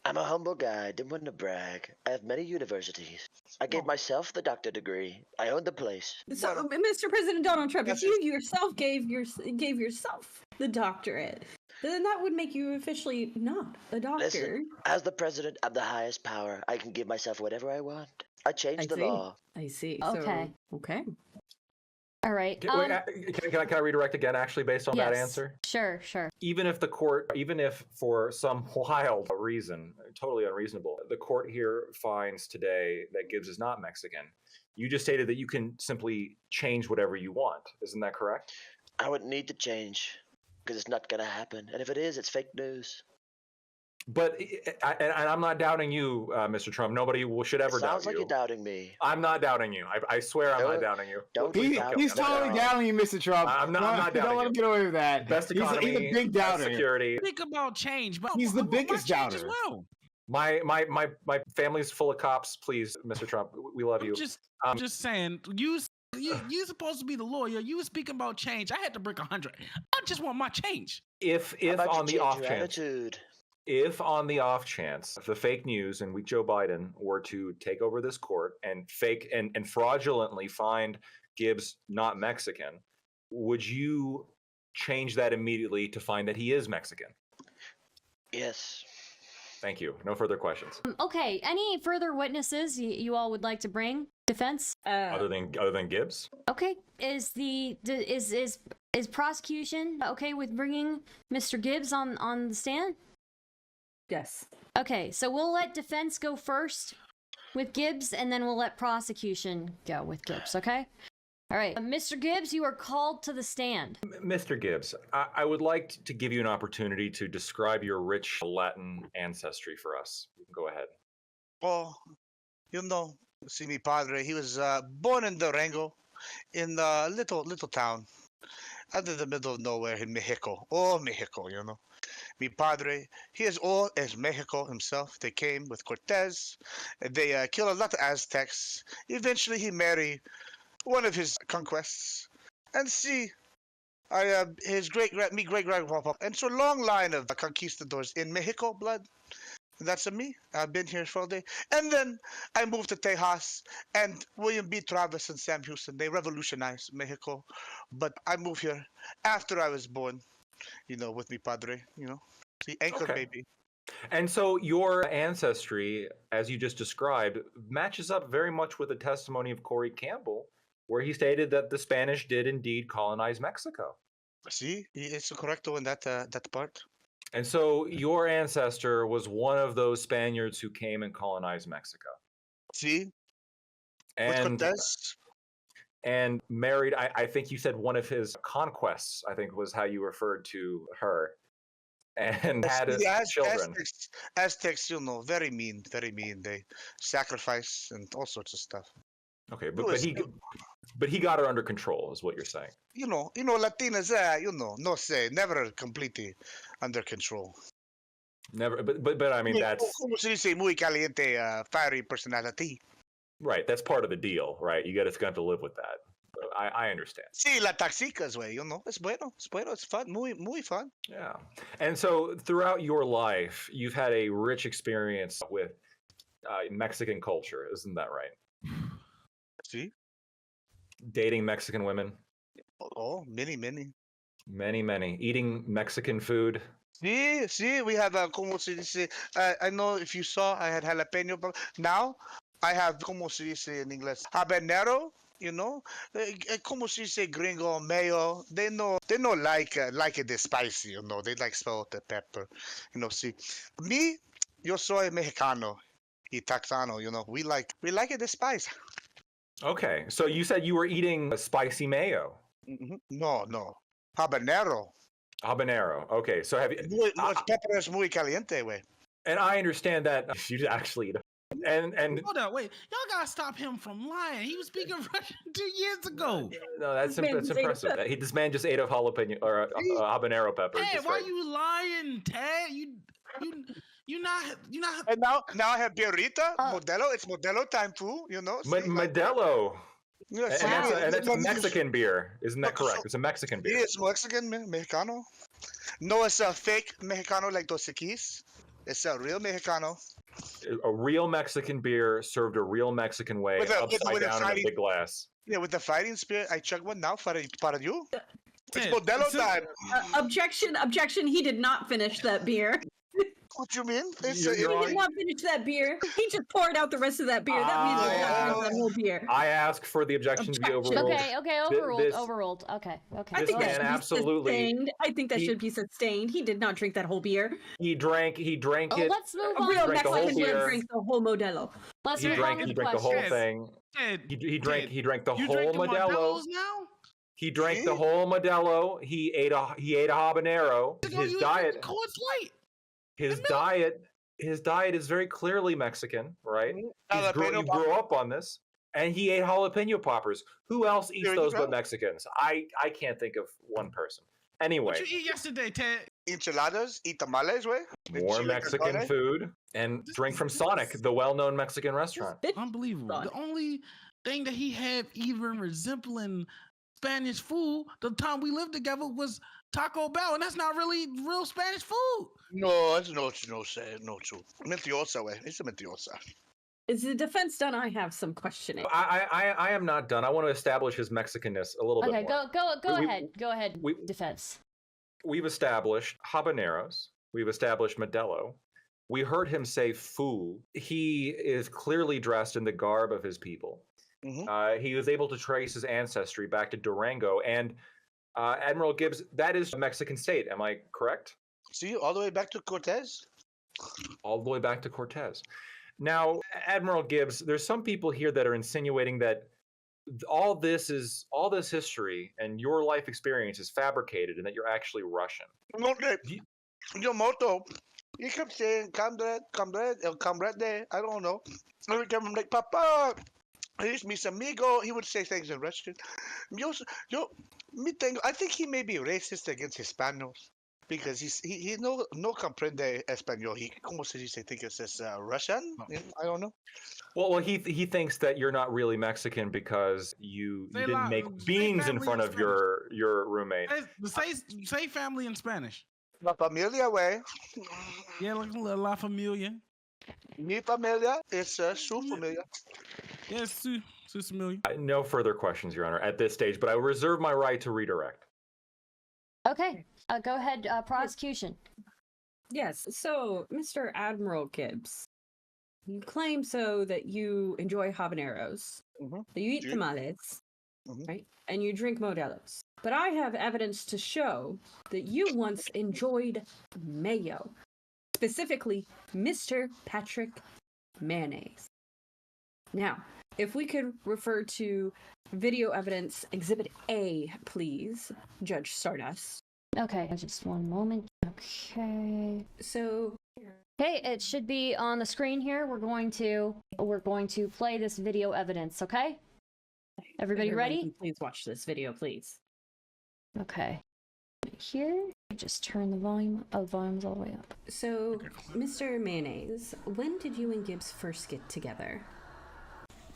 I'm a humble guy. Didn't want to brag. I have many universities. I gave myself the doctor degree. I own the place. So, Well, Mr. President Donald Trump, if that's you yourself gave yourself the doctorate, then that would make you officially not a doctor. Listen, as the president of the highest power, I can give myself whatever I want. I changed the law. I see. Okay. So, okay. All right. Can I redirect again, actually, based on that yes. answer? Sure. Sure. Even if for some wild reason, totally unreasonable, the court here finds today that Gibbs is not Mexican, you just stated that you can simply change whatever you want. Isn't that correct? I wouldn't need to change because it's not going to happen. And if it is, it's fake news. But I'm not doubting you, Mr. Trump. Nobody should ever doubt Sounds like you. you're doubting me. I'm not doubting you. I swear I'm not Don't- doubting you. Don't He's totally doubting you, Mr. Trump. I'm not Don't doubting let him you. get away with that. Best economy, he's a big best doubter. security. Think about change, but He's the I want biggest my change as doubter. well. My family's full of cops. Please, Mr. Trump, we love you. I'm just saying, you supposed to be the lawyer. You were speaking about change. I had to break 100. I just want my change. If How about on you the change off your chance, attitude? if on the off chance the fake news and weak Joe Biden were to take over this court and fake and fraudulently find Gibbs not Mexican, would you change that immediately to find that he is Mexican? Yes. Thank you. No further questions. Okay. Any further witnesses you all would like to bring? Defense? Other than Gibbs? Okay. Is prosecution okay with bringing Mr. Gibbs on the stand? Yes. Okay. So we'll let defense go first with Gibbs, and then we'll let prosecution go with Gibbs. Okay. All right. Mr. Gibbs, you are called to the stand. Mr. Gibbs, I would like to give you an opportunity to describe your rich Latin ancestry for us. You can go ahead. Well, you know, see me padre, he was born in Durango, in a little town, out in the middle of nowhere in Mexico. Oh, Mexico, you know. Mi padre, he is old as Mexico himself. They came with Cortez. They killed a lot of Aztecs. Eventually, he married one of his conquests. And see, his great-grandpapa. And so long line of conquistadors in Mexico blood. That's me. I've been here for all day. And then I moved to Tejas, and William B. Travis and Sam Houston, they revolutionized Mexico. But I moved here after I was born, you know, with mi padre, you know. The anchor baby. And so your ancestry, as you just described, matches up very much with the testimony of Corey Campbell, where he stated that the Spanish did indeed colonize Mexico. See, it's correcto in that part. And so your ancestor was one of those Spaniards who came and colonized Mexico. See, and Cortez. And married, I think you said one of his conquests, I think was how you referred to her, and had children. Aztecs, very mean, very mean. They sacrifice and all sorts of stuff. Okay, but he got her under control, is what you're saying. Latinas, no say, never completely under control. Never, but I mean that's. Como se dice, muy caliente, fiery personality. Right, that's part of the deal, right? You got to live with that. I understand. Sí, la taxicas, güey, es bueno, it's fun, muy fun. Yeah, and so throughout your life, you've had a rich experience with Mexican culture, isn't that right? See? Dating Mexican women. Oh, many. Eating Mexican food. See, we have como se dice, I know if you saw, I had jalapeno, but now I have, como se dice in English, habanero, como se dice gringo, mayo, they know like it spicy, they like salt and pepper, see. Me, yo soy mexicano, y texano, we like it spice. Okay, so you said you were eating a spicy mayo. No, habanero. Habanero. Okay, so have you? Pepper is muy caliente, way. And I understand that you actually. And hold on, wait, y'all gotta stop him from lying. He was speaking Russian 2 years ago. No, that's impressive. This man just ate a jalapeno or a habanero pepper. Hey, why you lying, Ted? You not. And now I have birrita, Modelo. It's Modelo time too, Modelo. Yes, and that's a Mexican beer, isn't that correct? It's a Mexican beer. Yeah, it's Mexican, Mexicano. No, it's a fake Mexicano like Dos Equis. It's a real Mexicano. A real Mexican beer served a real Mexican way, upside down in a big glass. Yeah, with the fighting spirit. I chug one now for you. It's Modelo time. Objection. He did not finish that beer. What you mean? He did not finish that beer. He just poured out the rest of that beer. That means he did not finish that whole beer. I ask for the objection to be overruled. Okay, overruled. Okay. I think that should be sustained. I think that should be sustained. He did not drink that whole beer. He drank it. Let's move on. A real Mexican man drinks the whole Modelo. Let's move on with the drank the whole thing. He drank the whole Modelo. He drank the whole Modelo. He ate a habanero. His diet is very clearly Mexican, right? He grew up on this, and he ate jalapeno poppers. Who else eats those but Mexicans? I can't think of one person. Anyway. What you eat yesterday, Ted? Enchiladas y tamales, way. More Mexican food, and drink from Sonic, the well-known Mexican restaurant. Unbelievable. The only thing that he had even resembling Spanish food the time we lived together was Taco Bell, and that's not really real Spanish food. No, it's no true. Mentirosa, way. It's a mentirosa. Is the defense done? I have some questioning. I am not done. I want to establish his Mexicanness a little bit more. Okay, go ahead. Defense. We've established habaneros. We've established Modelo. We heard him say "foo." He is clearly dressed in the garb of his people. Mm-hmm. He was able to trace his ancestry back to Durango, and Admiral Gibbs, that is a Mexican state. Am I correct? See, all the way back to Cortez. All the way back to Cortez. Now, Admiral Gibbs, there's some people here that are insinuating that all this history and your life experience is fabricated and that you're actually Russian. Okay. Your motto, he kept saying, comrade, I don't know. Every time I'm like, Papa, here's mis amigo. He would say things in Russian. I think he may be racist against Hispanos. Because he no comprende español. He como se dice? Think it says Russian. I don't know. Well, he thinks that you're not really Mexican because you didn't make beans in front of your roommate. Say family in Spanish. La familia, way. Yeah, like la familia. Mi familia is su familia. Yes, su familia. No further questions, Your Honor, at this stage. But I reserve my right to redirect. Okay. Go ahead, prosecution. Yes, so Mr. Admiral Gibbs, you claim that you enjoy habaneros, that you eat tamales, right? And you drink Modelo's. But I have evidence to show that you once enjoyed mayo, specifically Mr. Patrick Mayonnaise. Now, if we could refer to video evidence Exhibit A, please, Judge Stardust. Okay, just one moment. Okay. So, hey, it should be on the screen here. We're going to play this video evidence, okay? Everybody ready? Please watch this video, please. Okay. Here, just turn the volume's all the way up. So, Mr. Mayonnaise, when did you and Gibbs first get together?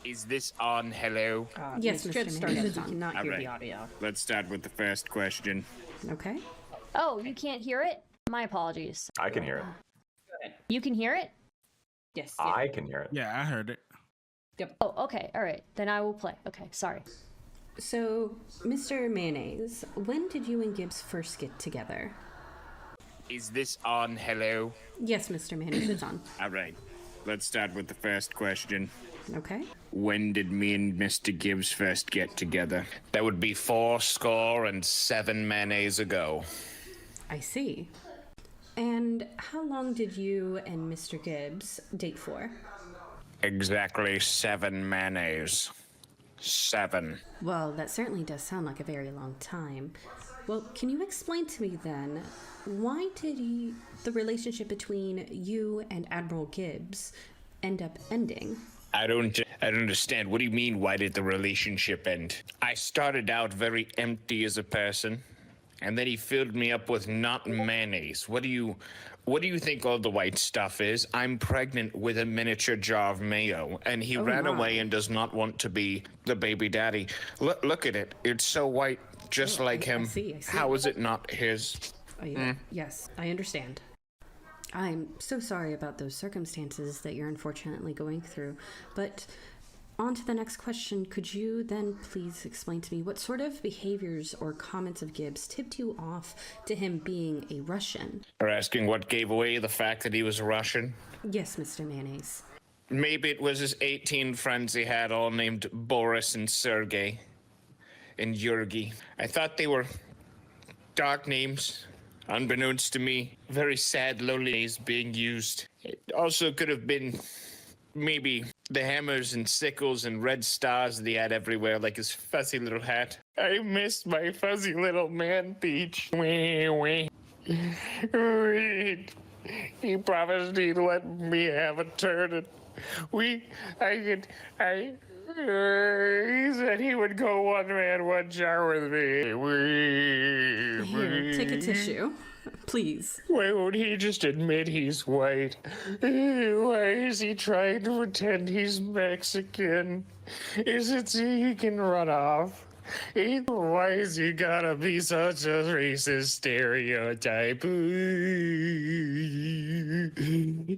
Is this on? Hello? Yes, Mr. Stardust, you cannot hear the audio. Let's start with the first question. Okay. Oh, you can't hear it? My apologies. I can hear it. You can hear it? Yes. I can hear it. Yeah, I heard it. Yep. Oh, okay. All right. Then I will play. Okay, sorry. So, Mr. Mayonnaise, when did you and Gibbs first get together? Is this on? Hello? Yes, Mr. Mayonnaise, it's on. All right. Let's start with the first question. Okay. When did me and Mr. Gibbs first get together? That would be 7 mayonnaise ago. I see. And how long did you and Mr. Gibbs date for? Exactly 7 mayonnaise. 7. Well, that certainly does sound like a very long time. Well, can you explain to me then, why did the relationship between you and Admiral Gibbs end up ending? I don't understand. What do you mean, why did the relationship end? I started out very empty as a person, and then he filled me up with not mayonnaise. What do you think all the white stuff is? I'm pregnant with a miniature jar of mayo, and he ran away and does not want to be the baby daddy. Look at it. It's so white, just like him. I see. How is it not his? Yes, I understand. I'm so sorry about those circumstances that you're unfortunately going through. But on to the next question. Could you then please explain to me what sort of behaviors or comments of Gibbs tipped you off to him being a Russian? You're asking what gave away the fact that he was Russian? Yes, Mr. Mayonnaise. Maybe it was his 18 friends he had, all named Boris and Sergei and Yurgi. I thought they were dark names. Unbeknownst to me, very sad, lonely names being used. It also could have been maybe the hammers and sickles and red stars that he had everywhere, like his fuzzy little hat. I missed my fuzzy little man peach. He promised he'd let me have a turn, and he said he would go 1 man, 1 jar with me. Here, take a tissue, please. Why won't he just admit he's white? Why is he trying to pretend he's Mexican? Is it so he can run off? Why has he gotta be such a racist stereotype?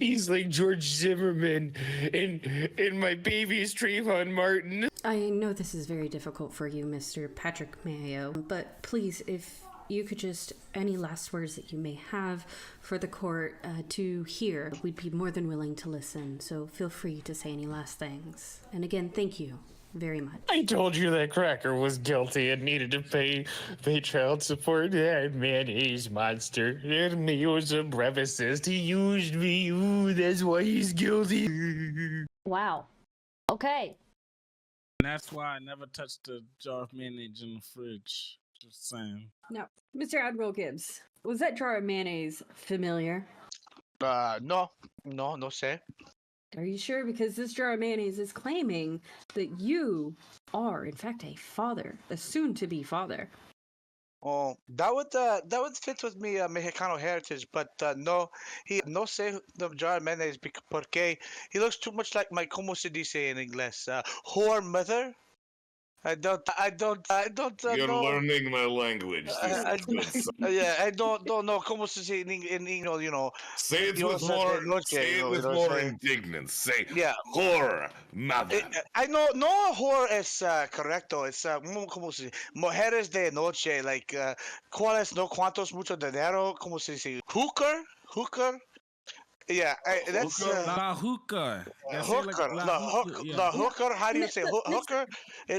He's like George Zimmerman in My Baby's Trayvon Martin. I know this is very difficult for you, Mr. Patrick Mayo, but please, if you could just, any last words that you may have for the court to hear, we'd be more than willing to listen, so feel free to say any last things. And again, thank you very much. I told you that Cracker was guilty and needed to pay child support. That mayonnaise monster. That Mayo's a brevicist. He used me. Ooh, that's why he's guilty. Wow. Okay. And that's why I never touched the jar of mayonnaise in the fridge. Just saying. Now, Mr. Admiral Gibbs, was that jar of mayonnaise familiar? No, sir. Are you sure? Because this jar of mayonnaise is claiming that you are, in fact, a father, a soon-to-be father. Oh, that would fit with me Mexicano heritage, but no sé the jar of mayonnaise porque he looks too much like my como se dice in English, whore mother. I don't. You're know. learning my language. I don't know como se dice in English. You know. Say it with more indignance. Say, whore mother. I know. No, whore is correcto. It's como se dice, mujeres de noche, like cuáles no cuántos mucho dinero. Como se dice, hooker. Yeah, that's La hookah. Yeah, say it like hooker. la The hookah. hook, Yeah. the hooker. How do you say hooker?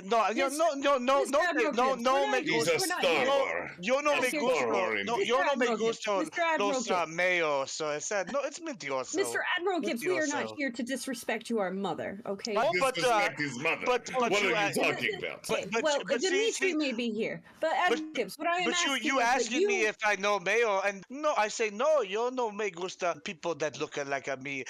No, you Mr. no, Admiral Gibbs, no me He's a gusta. here. Yo no me A gusto. starver, No, indeed. yo no me Admiral Gibbs, gusto Mr. Admiral los Gibbs. mayo. So I said no. It's mentiroso. Mr. Admiral Gibbs, we are not Mentiroso. here to disrespect your mother, okay? Oh, but Disrespect his mother. but What are you you talking about? well, but see, Dimitri see, may be here, but Admiral Gibbs, what I am but asking you is that asking me if I know mayo, and no, I say no. Yo no me gusta people that look like a me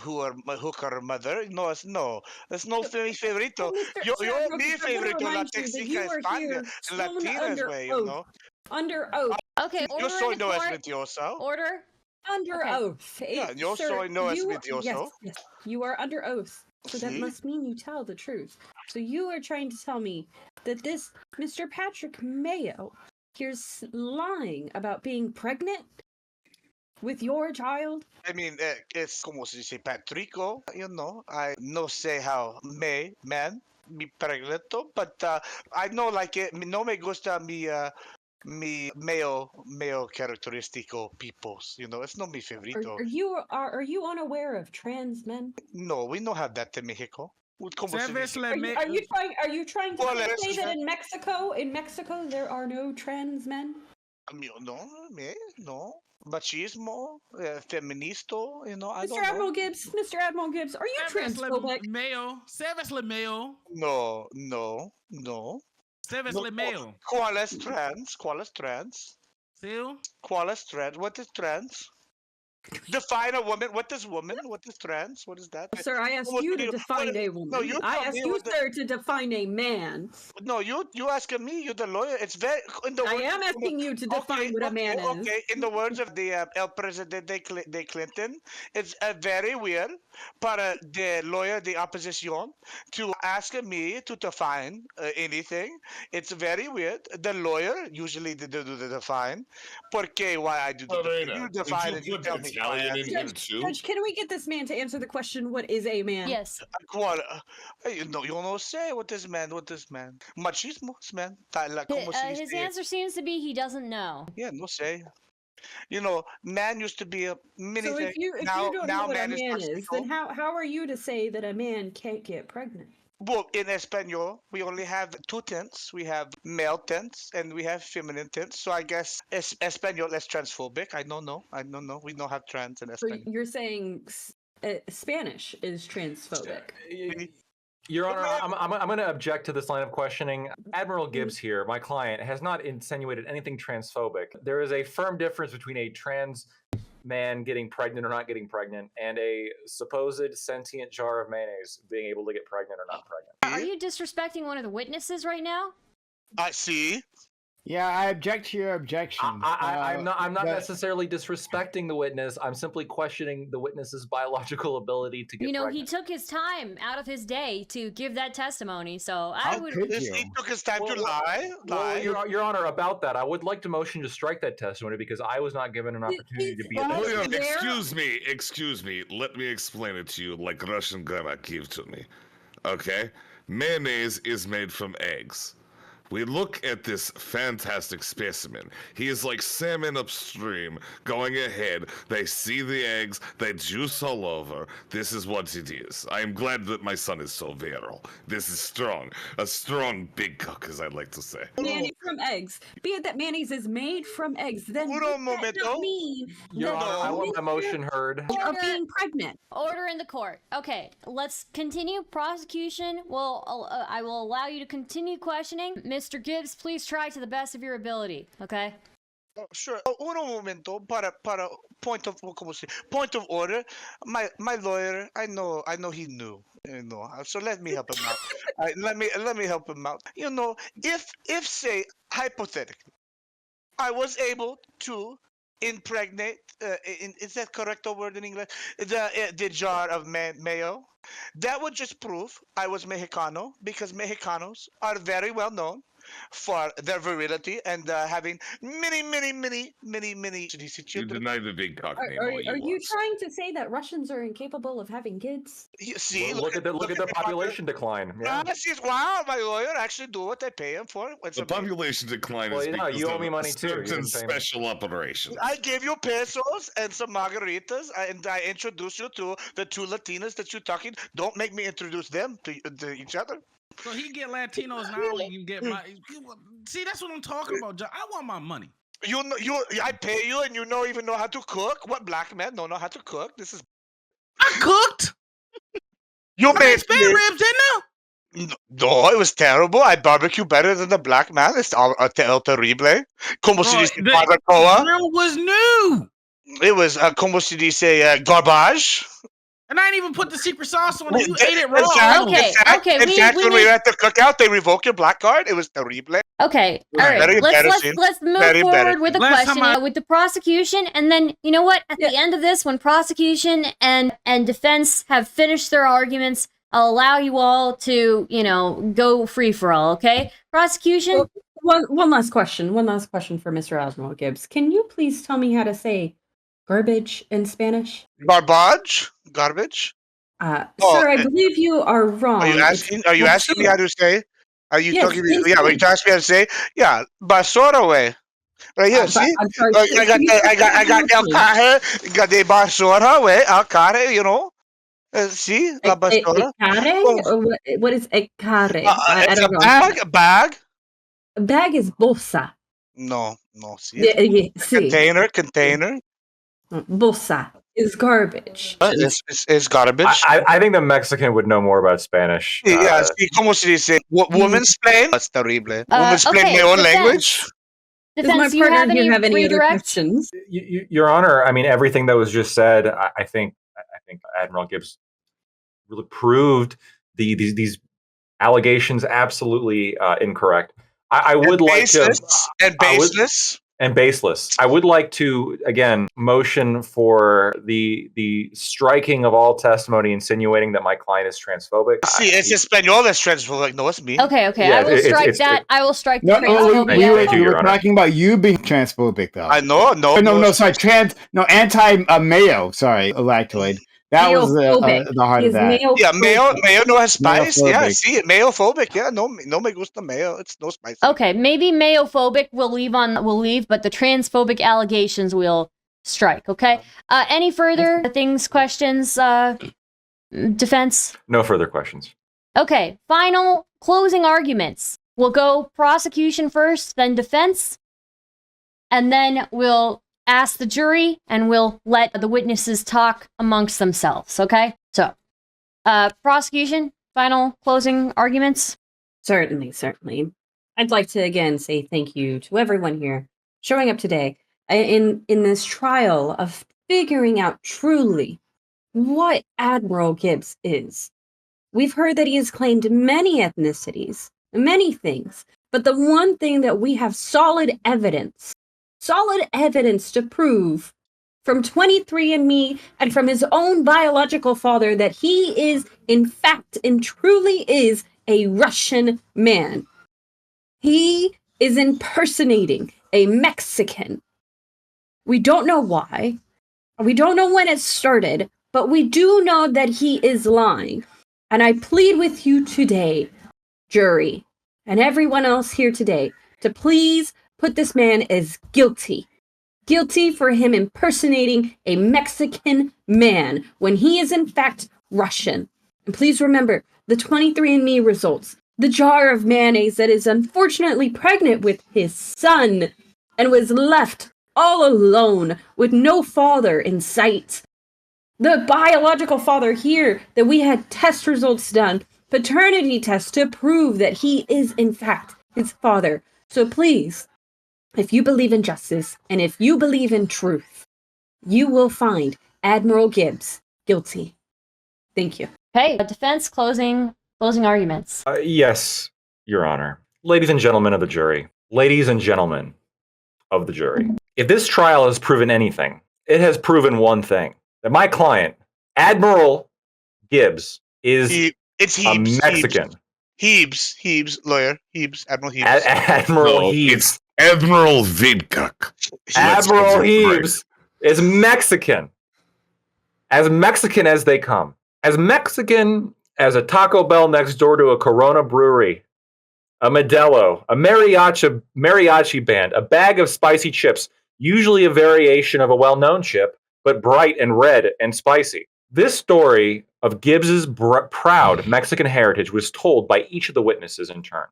who are my hooker mother. No, it's no. It's no mi favorito. Well, Mr. Yo Admiral mi Gibbs, I'm going to favorito la remind you that Texica you are España, here sworn Latinas under way, you oath. know. Under oath. Okay, Yo order soy in the no es court. mentiroso. Order. Under Okay. oath. Yeah, yo Sir, soy no es you- mentiroso. Yes, you are under oath. So that See? must mean you tell the truth. So you are trying to tell me that this Mr. Patrick Mayo here's lying about being pregnant with your child? I mean, it's como se dice Patrico, you know. I no say how man mi pregnito, but I know like no me gusta mi male characteristico peoples, you know. It's not mi favorito. Are you unaware of trans men? No, we don't have that in Mexico. Como se Service dice? Are you trying to Well, say that it's- in Mexico there are no trans men? No. Machismo, feministo, you know, I Mr. don't know. Mr. Admiral Gibbs, are you transphobic? Mayo. Service le mayo. No. Service No, le mayo. ¿Cuál es trans? ¿Cuál es trans? See? ¿Cuál es trans? What is trans? Define a woman. What is woman? What is trans? What is that? Sir, I asked What you do to define a woman. No, you I tell asked me you, what the- sir, to define a man. No, you asking me. You're the lawyer. It's very. In the I words am of- asking you to define what a man is. Okay, in the words of the El Presidente de Clinton, it's very weird para the lawyer, the opposition, to ask me to define anything. It's very weird. The lawyer usually do the define. Porque why I do the Lorena, you did define you and you put tell me how I Italian in answer. here too? Judge, can we get this man to answer the question, what is a man? Yes. ¿Cuál? No, you don't say what is man. What is man? Machismo, es man. Como se His dice? answer seems to be he doesn't know. Yeah, no say. You know, man used to be a mini So thing. if you now, don't now know what a man man is, is then how are you to say that a man can't get pregnant? Well, in Espanol, we only have two tense. We have male tense and we have feminine tense. So I guess Espanol is transphobic. I don't know. We don't have trans in So Espanol. you're saying Spanish is transphobic. Your Honor, I'm going to object to this line of questioning. Admiral Gibbs here, my client, has not insinuated anything transphobic. There is a firm difference between a trans man getting pregnant or not getting pregnant and a supposed sentient jar of mayonnaise being able to get pregnant or not pregnant. Are you disrespecting one of the witnesses right now? I see. Yeah, I object to your objection. I'm not but- necessarily disrespecting the witness. I'm simply questioning the witness's biological ability to get You know, pregnant. he took his time out of his day to give that testimony, so I How would. could He you? took his time to lie. Well, Your Honor, about that, I would like to motion to strike that testimony because I was not given an opportunity to be Well, there. Lawyer, there- excuse me. Let me explain it to you like Russian grandma gave to me. Okay? Mayonnaise is made from eggs. We look at this fantastic specimen. He is like salmon upstream, going ahead. They see the eggs, they juice all over. This is what it is. I am glad that my son is so virile. This is strong. A strong big cock, as I like to say. Mayonnaise from eggs. Be it that mayonnaise is made from eggs, then Uno does that momento. not mean Your that Honor, I want my motion heard. of being pregnant. Order in the court. Okay, let's continue. Prosecution will. I will allow you to continue questioning. Mr. Gibbs, please try to the best of your ability. Okay. Oh, sure. Uno momento para point of order. My lawyer, I know he knew. You know, so let me help him out. Let me help him out. You know, if say hypothetically, I was able to impregnate. Is that correct word in English? The jar of mayo. That would just prove I was Mexicano because Mexicanos are very well known for their virility and having many You children. deny the big cock name all Are you you want. trying to say that Russians are incapable of having kids? You see, Look at the the population decline. Yeah. Wow, my lawyer actually do what they pay him for. It's The amazing. population decline Well, is you know, because you owe of me money too. You certain didn't pay me. special operations. I gave you pesos and some margaritas, and I introduced you to the two Latinas that you're talking. Don't make me introduce them to each other. So he get Latinos now. He can get my. See, that's what I'm talking about, John. I want my money. You know, I pay you, and you don't even know how to cook. What black man don't know how to cook? This is. I cooked. You I made made spare ribs, didn't I? No, it was terrible. I barbecue better than the black man. It's el terrible. Como se Bro, dice the barbacoa? grill was new. It was como se dice garbage. And I didn't even put the secret sauce on it. You In ate it raw. fact, Okay, okay, in fact, we when we need- were at the cookout, they revoke your black card. It was terrible. Okay, all Very right. embarrassing. Let's move Very forward with the Last time question with the prosecution, and then you know what? At the end of this, when prosecution and defense have finished their arguments, I'll allow you all to go free for all. Okay, prosecution. One last question. One last question for Mr. Admiral Gibbs. Can you please tell me how to say garbage in Spanish? Garbage? Sir, I believe you are wrong. Are you asking? Are you asking me how to say? Are you Yes, talking? please Yeah, do. are you asking me how to say? Yeah, basura way. Right here, see? I'm sorry. I got el carre, got the basura way, el carre, you know. See, la basura. What is a care? I It's don't a know. bag. A bag is bolsa. No, see. See. Container. Bolsa is garbage. It's garbage. I think the Mexican would know more about Spanish. Yeah, see, como se dice? Women's plain? That's terrible. Women's plain okay, my own defense. language? Does my Defense, do you have partner any here have any other redirects? questions? Your Honor, I mean, everything that was just said, I think Admiral Gibbs really proved these allegations absolutely incorrect. I would like to baseless. And baseless. I would like to again motion for the striking of all testimony insinuating that my client is transphobic. See, it's Espanol that's transphobic. No, it's me. Okay, Yeah, I will strike that. I will strike the No, transphobia. we were talking about you being transphobic, though. I know, sorry, anti-mayo. Sorry, lactoid. That was the heart of that. Yeah, mayo no has spice. Yeah, Mayophobic. see, mayophobic. Yeah, no me gusta mayo. It's no spice. Okay, maybe mayophobic will leave, but the transphobic allegations will strike. Okay. Any further things, questions, defense? No further questions. Okay. Final closing arguments. We'll go prosecution first, then defense, and then we'll ask the jury, and we'll let the witnesses talk amongst themselves. Okay. So, prosecution. Final closing arguments. Certainly. I'd like to again say thank you to everyone here showing up today in this trial of figuring out truly what Admiral Gibbs is. We've heard that he has claimed many ethnicities, many things, but the one thing that we have solid evidence to prove from 23andMe and from his own biological father that he is, in fact, and truly is a Russian man. He is impersonating a Mexican. We don't know why. We don't know when it started, but we do know that he is lying. And I plead with you today, jury, and everyone else here today, to please put this man as guilty. Guilty for him impersonating a Mexican man when he is in fact Russian. And please remember the 23andMe results. The jar of mayonnaise that is unfortunately pregnant with his son and was left all alone with no father in sight. The biological father here that we had test results done, paternity tests to prove that he is in fact his father. So please, if you believe in justice and if you believe in truth, you will find Admiral Gibbs guilty. Thank you. Okay, defense closing arguments. Yes, Your Honor. Ladies and gentlemen of the jury. Ladies and gentlemen of the jury. If this trial has proven anything, it has proven one thing. That my client, Admiral Gibbs, is a Mexican. Heebs, lawyer. Heebs, Admiral Heebs. Admiral No, Heebs. it's Admiral Vidcock. Admiral Let's get it right. Heebs is Mexican. As Mexican as they come. As Mexican as a Taco Bell next door to a Corona brewery, a Modelo, a mariachi band, a bag of spicy chips, usually a variation of a well-known chip, but bright and red and spicy. This story of Gibbs's proud Mexican heritage was told by each of the witnesses in turn.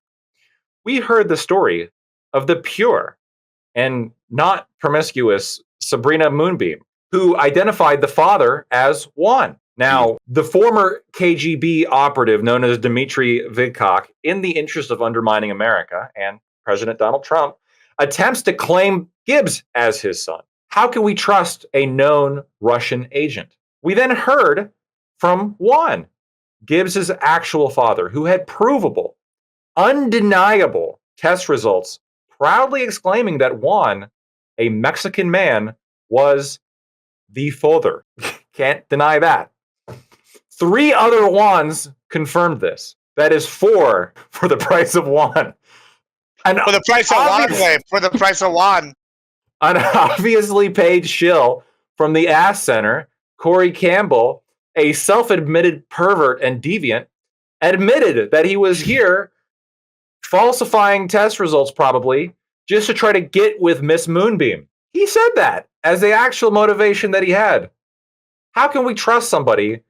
We heard the story of the pure and not promiscuous Sabrina Moonbeam, who identified the father as Juan. Now, the former KGB operative known as Dmitry Vidcock, in the interest of undermining America and President Donald Trump, attempts to claim Gibbs as his son. How can we trust a known Russian agent? We then heard from Juan, Gibbs's actual father, who had provable, undeniable test results, proudly exclaiming that Juan, a Mexican man, was the father. Can't deny that. 3 other Juans confirmed this. That is 4 for the price of 1. And for the price of one, babe. For the price of one. An obviously paid shill from the Ass Center, Corey Campbell, a self-admitted pervert and deviant, admitted that he was here falsifying test results probably just to try to get with Miss Moonbeam. He said that as the actual motivation that he had. How can we trust somebody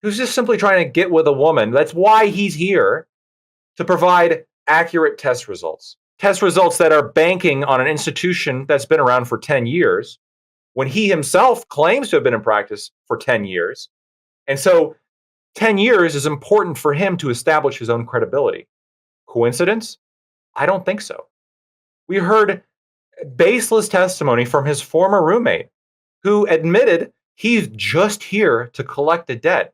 who's just simply trying to get with a woman? That's why he's here, to provide accurate test results. Test results that are banking on an institution that's been around for 10 years, when he himself claims to have been in practice for 10 years. And so 10 years is important for him to establish his own credibility. Coincidence? I don't think so. We heard baseless testimony from his former roommate, who admitted he's just here to collect a debt.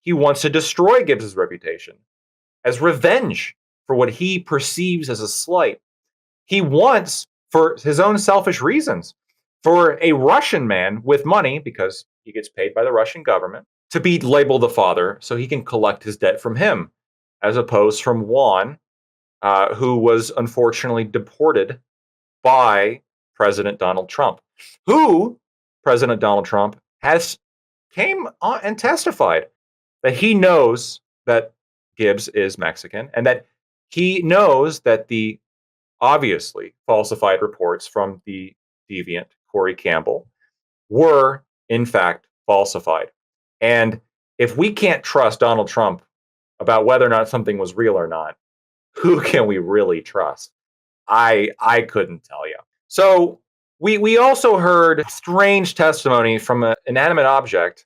He wants to destroy Gibbs's reputation as revenge for what he perceives as a slight. He wants, for his own selfish reasons, for a Russian man with money, because he gets paid by the Russian government, to be labeled the father so he can collect his debt from him, as opposed from Juan, who was unfortunately deported by President Donald Trump, who President Donald Trump has came on and testified that he knows that Gibbs is Mexican and that he knows that the obviously falsified reports from the deviant Corey Campbell were in fact falsified. And if we can't trust Donald Trump about whether or not something was real or not, who can we really trust? I couldn't tell you. So we also heard strange testimony from an inanimate object.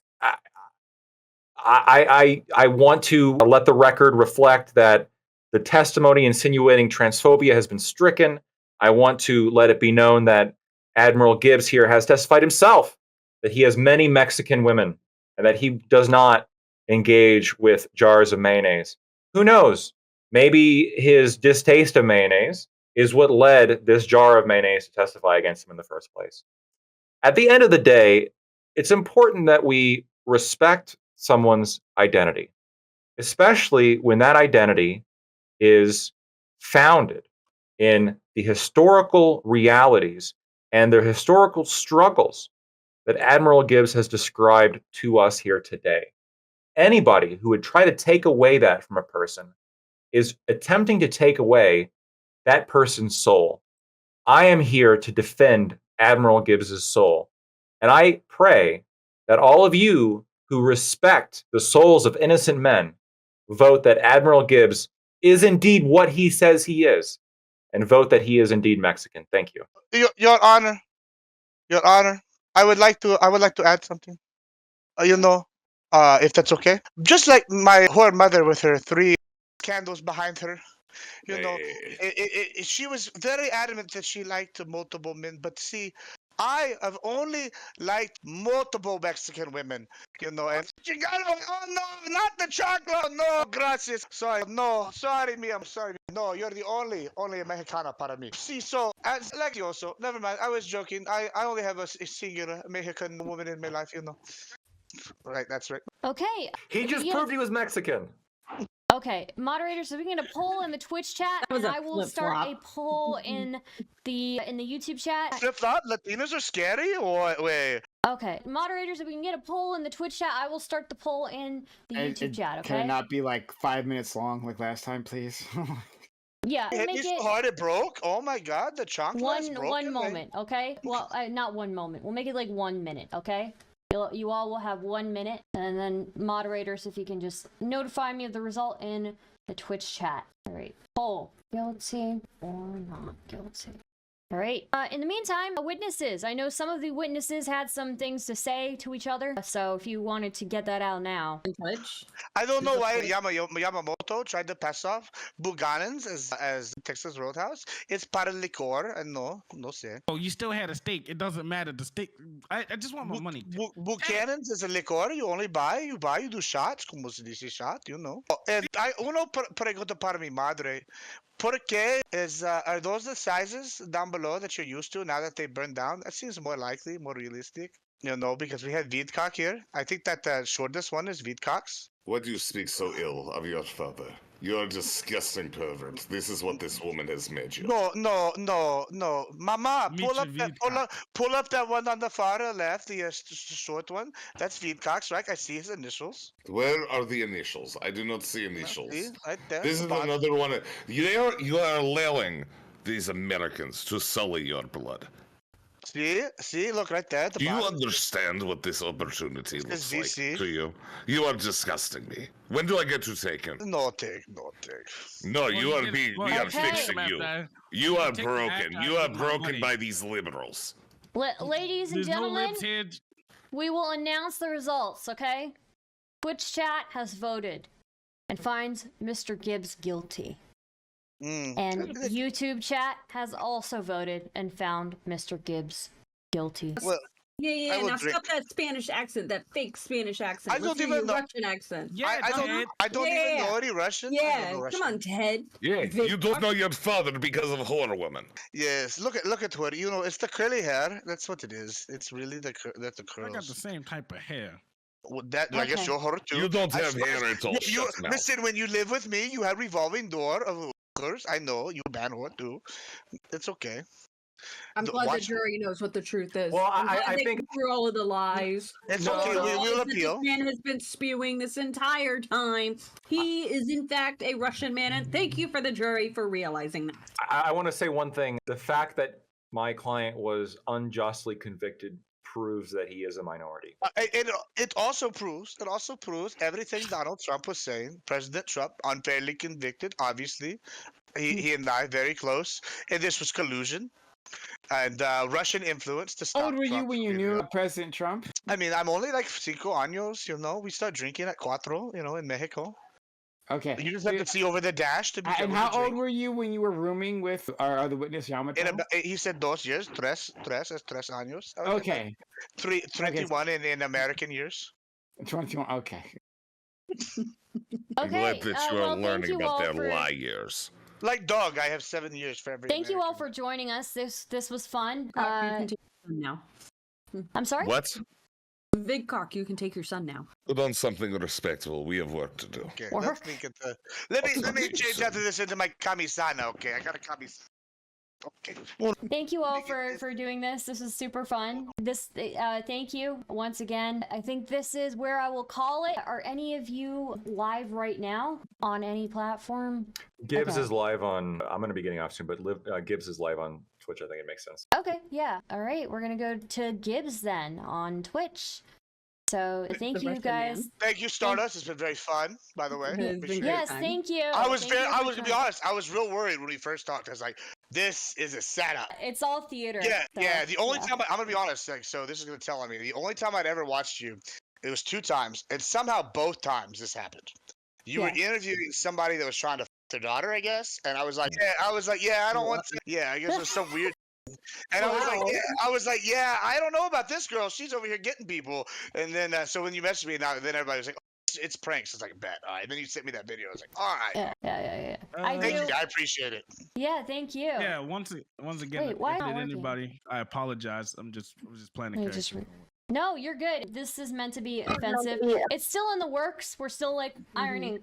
I want to let the record reflect that the testimony insinuating transphobia has been stricken. I want to let it be known that Admiral Gibbs here has testified himself that he has many Mexican women and that he does not engage with jars of mayonnaise. Who knows? Maybe his distaste of mayonnaise is what led this jar of mayonnaise to testify against him in the first place. At the end of the day, it's important that we respect someone's identity, especially when that identity is founded in the historical realities and the historical struggles that Admiral Gibbs has described to us here today. Anybody who would try to take away that from a person is attempting to take away that person's soul. I am here to defend Admiral Gibbs's soul. And I pray that all of you who respect the souls of innocent men vote that Admiral Gibbs is indeed what he says he is, and vote that he is indeed Mexican. Thank you. Your Honor, I would like to add something. If that's okay. Just like my poor mother with her 3 candles behind her. She was very adamant that she liked multiple men, but see, I have only liked multiple Mexican women, and oh no, not the chocolate, no, gracias, sorry, no, sorry, I'm sorry, no, you're the only Mexicana para mí. See, so, as like you also, never mind, I was joking, I only have a singular Mexican woman in my life, Right, that's right. Okay. He just proved he was Mexican. Okay, moderators, so we can get a poll in the Twitch chat, That was and a I will start a flip-flop. poll in the YouTube chat. Flip flop. Latinos are scary, or wait? Okay, moderators, if we can get a poll in the Twitch chat, I will start the poll in the YouTube chat. Can it Okay. not be like 5 minutes long like last time, please? Yeah, we'll Hit make me so it hard it broke. Oh my god, the chocolate is broken. one moment. Okay. Well, not 1 moment. We'll make it like 1 minute. Okay. You all will have 1 minute, and then moderators, if you can just notify me of the result in the Twitch chat. All right. Poll. Guilty or not guilty? All right. In the meantime, witnesses. I know some of the witnesses had some things to say to each other, so if you wanted to get that out now. Twitch. I don't know why Yamamoto tried to pass off Buganans as Texas Roadhouse. It's para licor, and no sé. Oh, you still had a steak. It doesn't matter. The steak. I just want my money. Buchanan's is a liquor you only buy. You do shots, como se dice shot, you know. Oh, and uno pregunta para mi madre. ¿Por qué are those the sizes down below that you're used to now that they burned down? That seems more likely, more realistic. You know, because we had Vidcock here. I think that the shortest one is Vidcock's. Why do you speak so ill of your father? You're a disgusting pervert. This is what this woman has made you. No. Mama, pull up that one on the far left, the short one. That's Vidcock's, right? I see his initials. Where are the initials? I do not see initials. See, right there. This is another one. You are allowing these Americans to sully your blood. See, look right there. Do you understand what this opportunity looks like to you? You are disgusting me. When do I get to take him? No take. No, we are fixing you. You are broken. You are broken by these liberals. Ladies and gentlemen, we will announce the results, okay? Twitch chat has voted and finds Mr. Gibbs guilty. And YouTube chat has also voted and found Mr. Gibbs guilty. Well, yeah. Now stop that Spanish accent, that fake Spanish accent. I don't even know Russian accent. Yeah, I don't even know any Russian. Yeah, come on, Ted. Yeah, you don't know your father because of horror woman. Yes, look at her. You know, it's the curly hair. That's what it is. It's really the curls. I got the same type of hair. Well, I guess you're her too. You don't have hair at all. Listen, when you live with me, you have revolving door of. I know you ban whore too. It's okay. I'm glad the jury knows what the truth is. Well, I think through all of the lies. It's okay. We'll appeal. This man has been spewing this entire time. He is in fact a Russian man, and thank you for the jury for realizing that. I want to say one thing. The fact that my client was unjustly convicted proves that he is a minority. It also proves everything Donald Trump was saying. President Trump unfairly convicted, obviously. He and I very close, and this was collusion and Russian influence to stop. How old were you Trump when you knew President Trump? I mean, I'm only like 5 años. You know, we start drinking at 4. You know, in Mexico. Okay. You just have to see over the dash to be. And how old were you when you were rooming with our other witness, Yamato? He said 2 years, tres años. Okay. 21 in American years. 21. Okay. I'm glad that you are learning about their lie years. Like dog, I have 7 years for every. Thank you all for joining us. This was fun. Now. I'm sorry. What? Vidcock, you can take your son now. Put on something respectable. We have work to do. Okay, let me change after this into my kamisana. Okay, I got a kamisana. Okay. Thank you all for doing this. This was super fun. Thank you once again. I think this is where I will call it. Are any of you live right now on any platform? Gibbs is live on. I'm going to be getting off soon, but Gibbs is live on Twitch. I think it makes sense. Okay, yeah. All right, we're gonna go to Gibbs then on Twitch. So thank you guys. Thank you, Stardust. It's been very fun, by the way. Yes, thank you. I was to be honest, I was real worried when we first talked. I was like, this is a setup. It's all theater. Yeah. The only time I'm gonna be honest, so this is gonna tell on me. The only time I'd ever watched you, it was 2 times, and somehow both times this happened. You were interviewing somebody that was trying to f their daughter, I guess, and I was like, I don't want to. Yeah, I guess it was some weird. And I was like, I don't know about this girl. She's over here getting people. And then, so when you messaged me, then everybody was like, oh, it's pranks. It's like, bet. All right. And then you sent me that video. I was like, all right. Yeah. Thank you. I appreciate it. Yeah, thank you. Yeah, once again, Wait, why if not I did working? anybody, I apologize. I was just playing a character. No, you're good. This is meant to be offensive. It's still in the works. We're still like ironing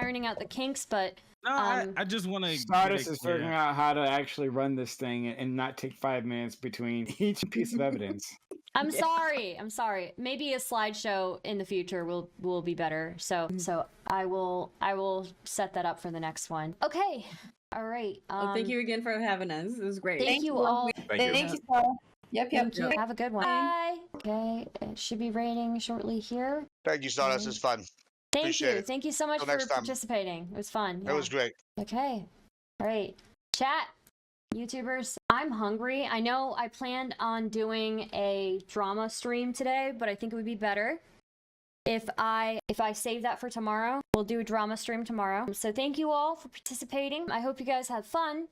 ironing out the kinks, but No, I just want to. Stardust is figuring out how to actually run this thing and not take 5 minutes between each piece of evidence. I'm sorry. I'm sorry. Maybe a slideshow in the future will be better. So I will set that up for the next one. Okay. All right. Well, thank you again for having us. It was great. Thank you all. Thank you, Sarah. Yep. Thank you. Have a good one. Bye. Okay. It should be raining shortly here. Thank you, Stardust. It's fun. Thank Appreciate you. it. Thank you so much Till for next time. participating. It was fun. It was great. Okay. All right. Chat, YouTubers, I'm hungry. I know I planned on doing a drama stream today, but I think it would be better if I save that for tomorrow. We'll do a drama stream tomorrow. So thank you all for participating. I hope you guys had fun.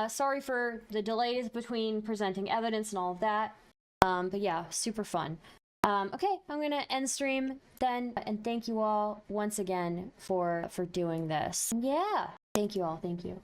Sorry for the delays between presenting evidence and all of that. But yeah, super fun. Okay, I'm gonna end stream then, and thank you all once again for doing this. Yeah, thank you all. Thank you.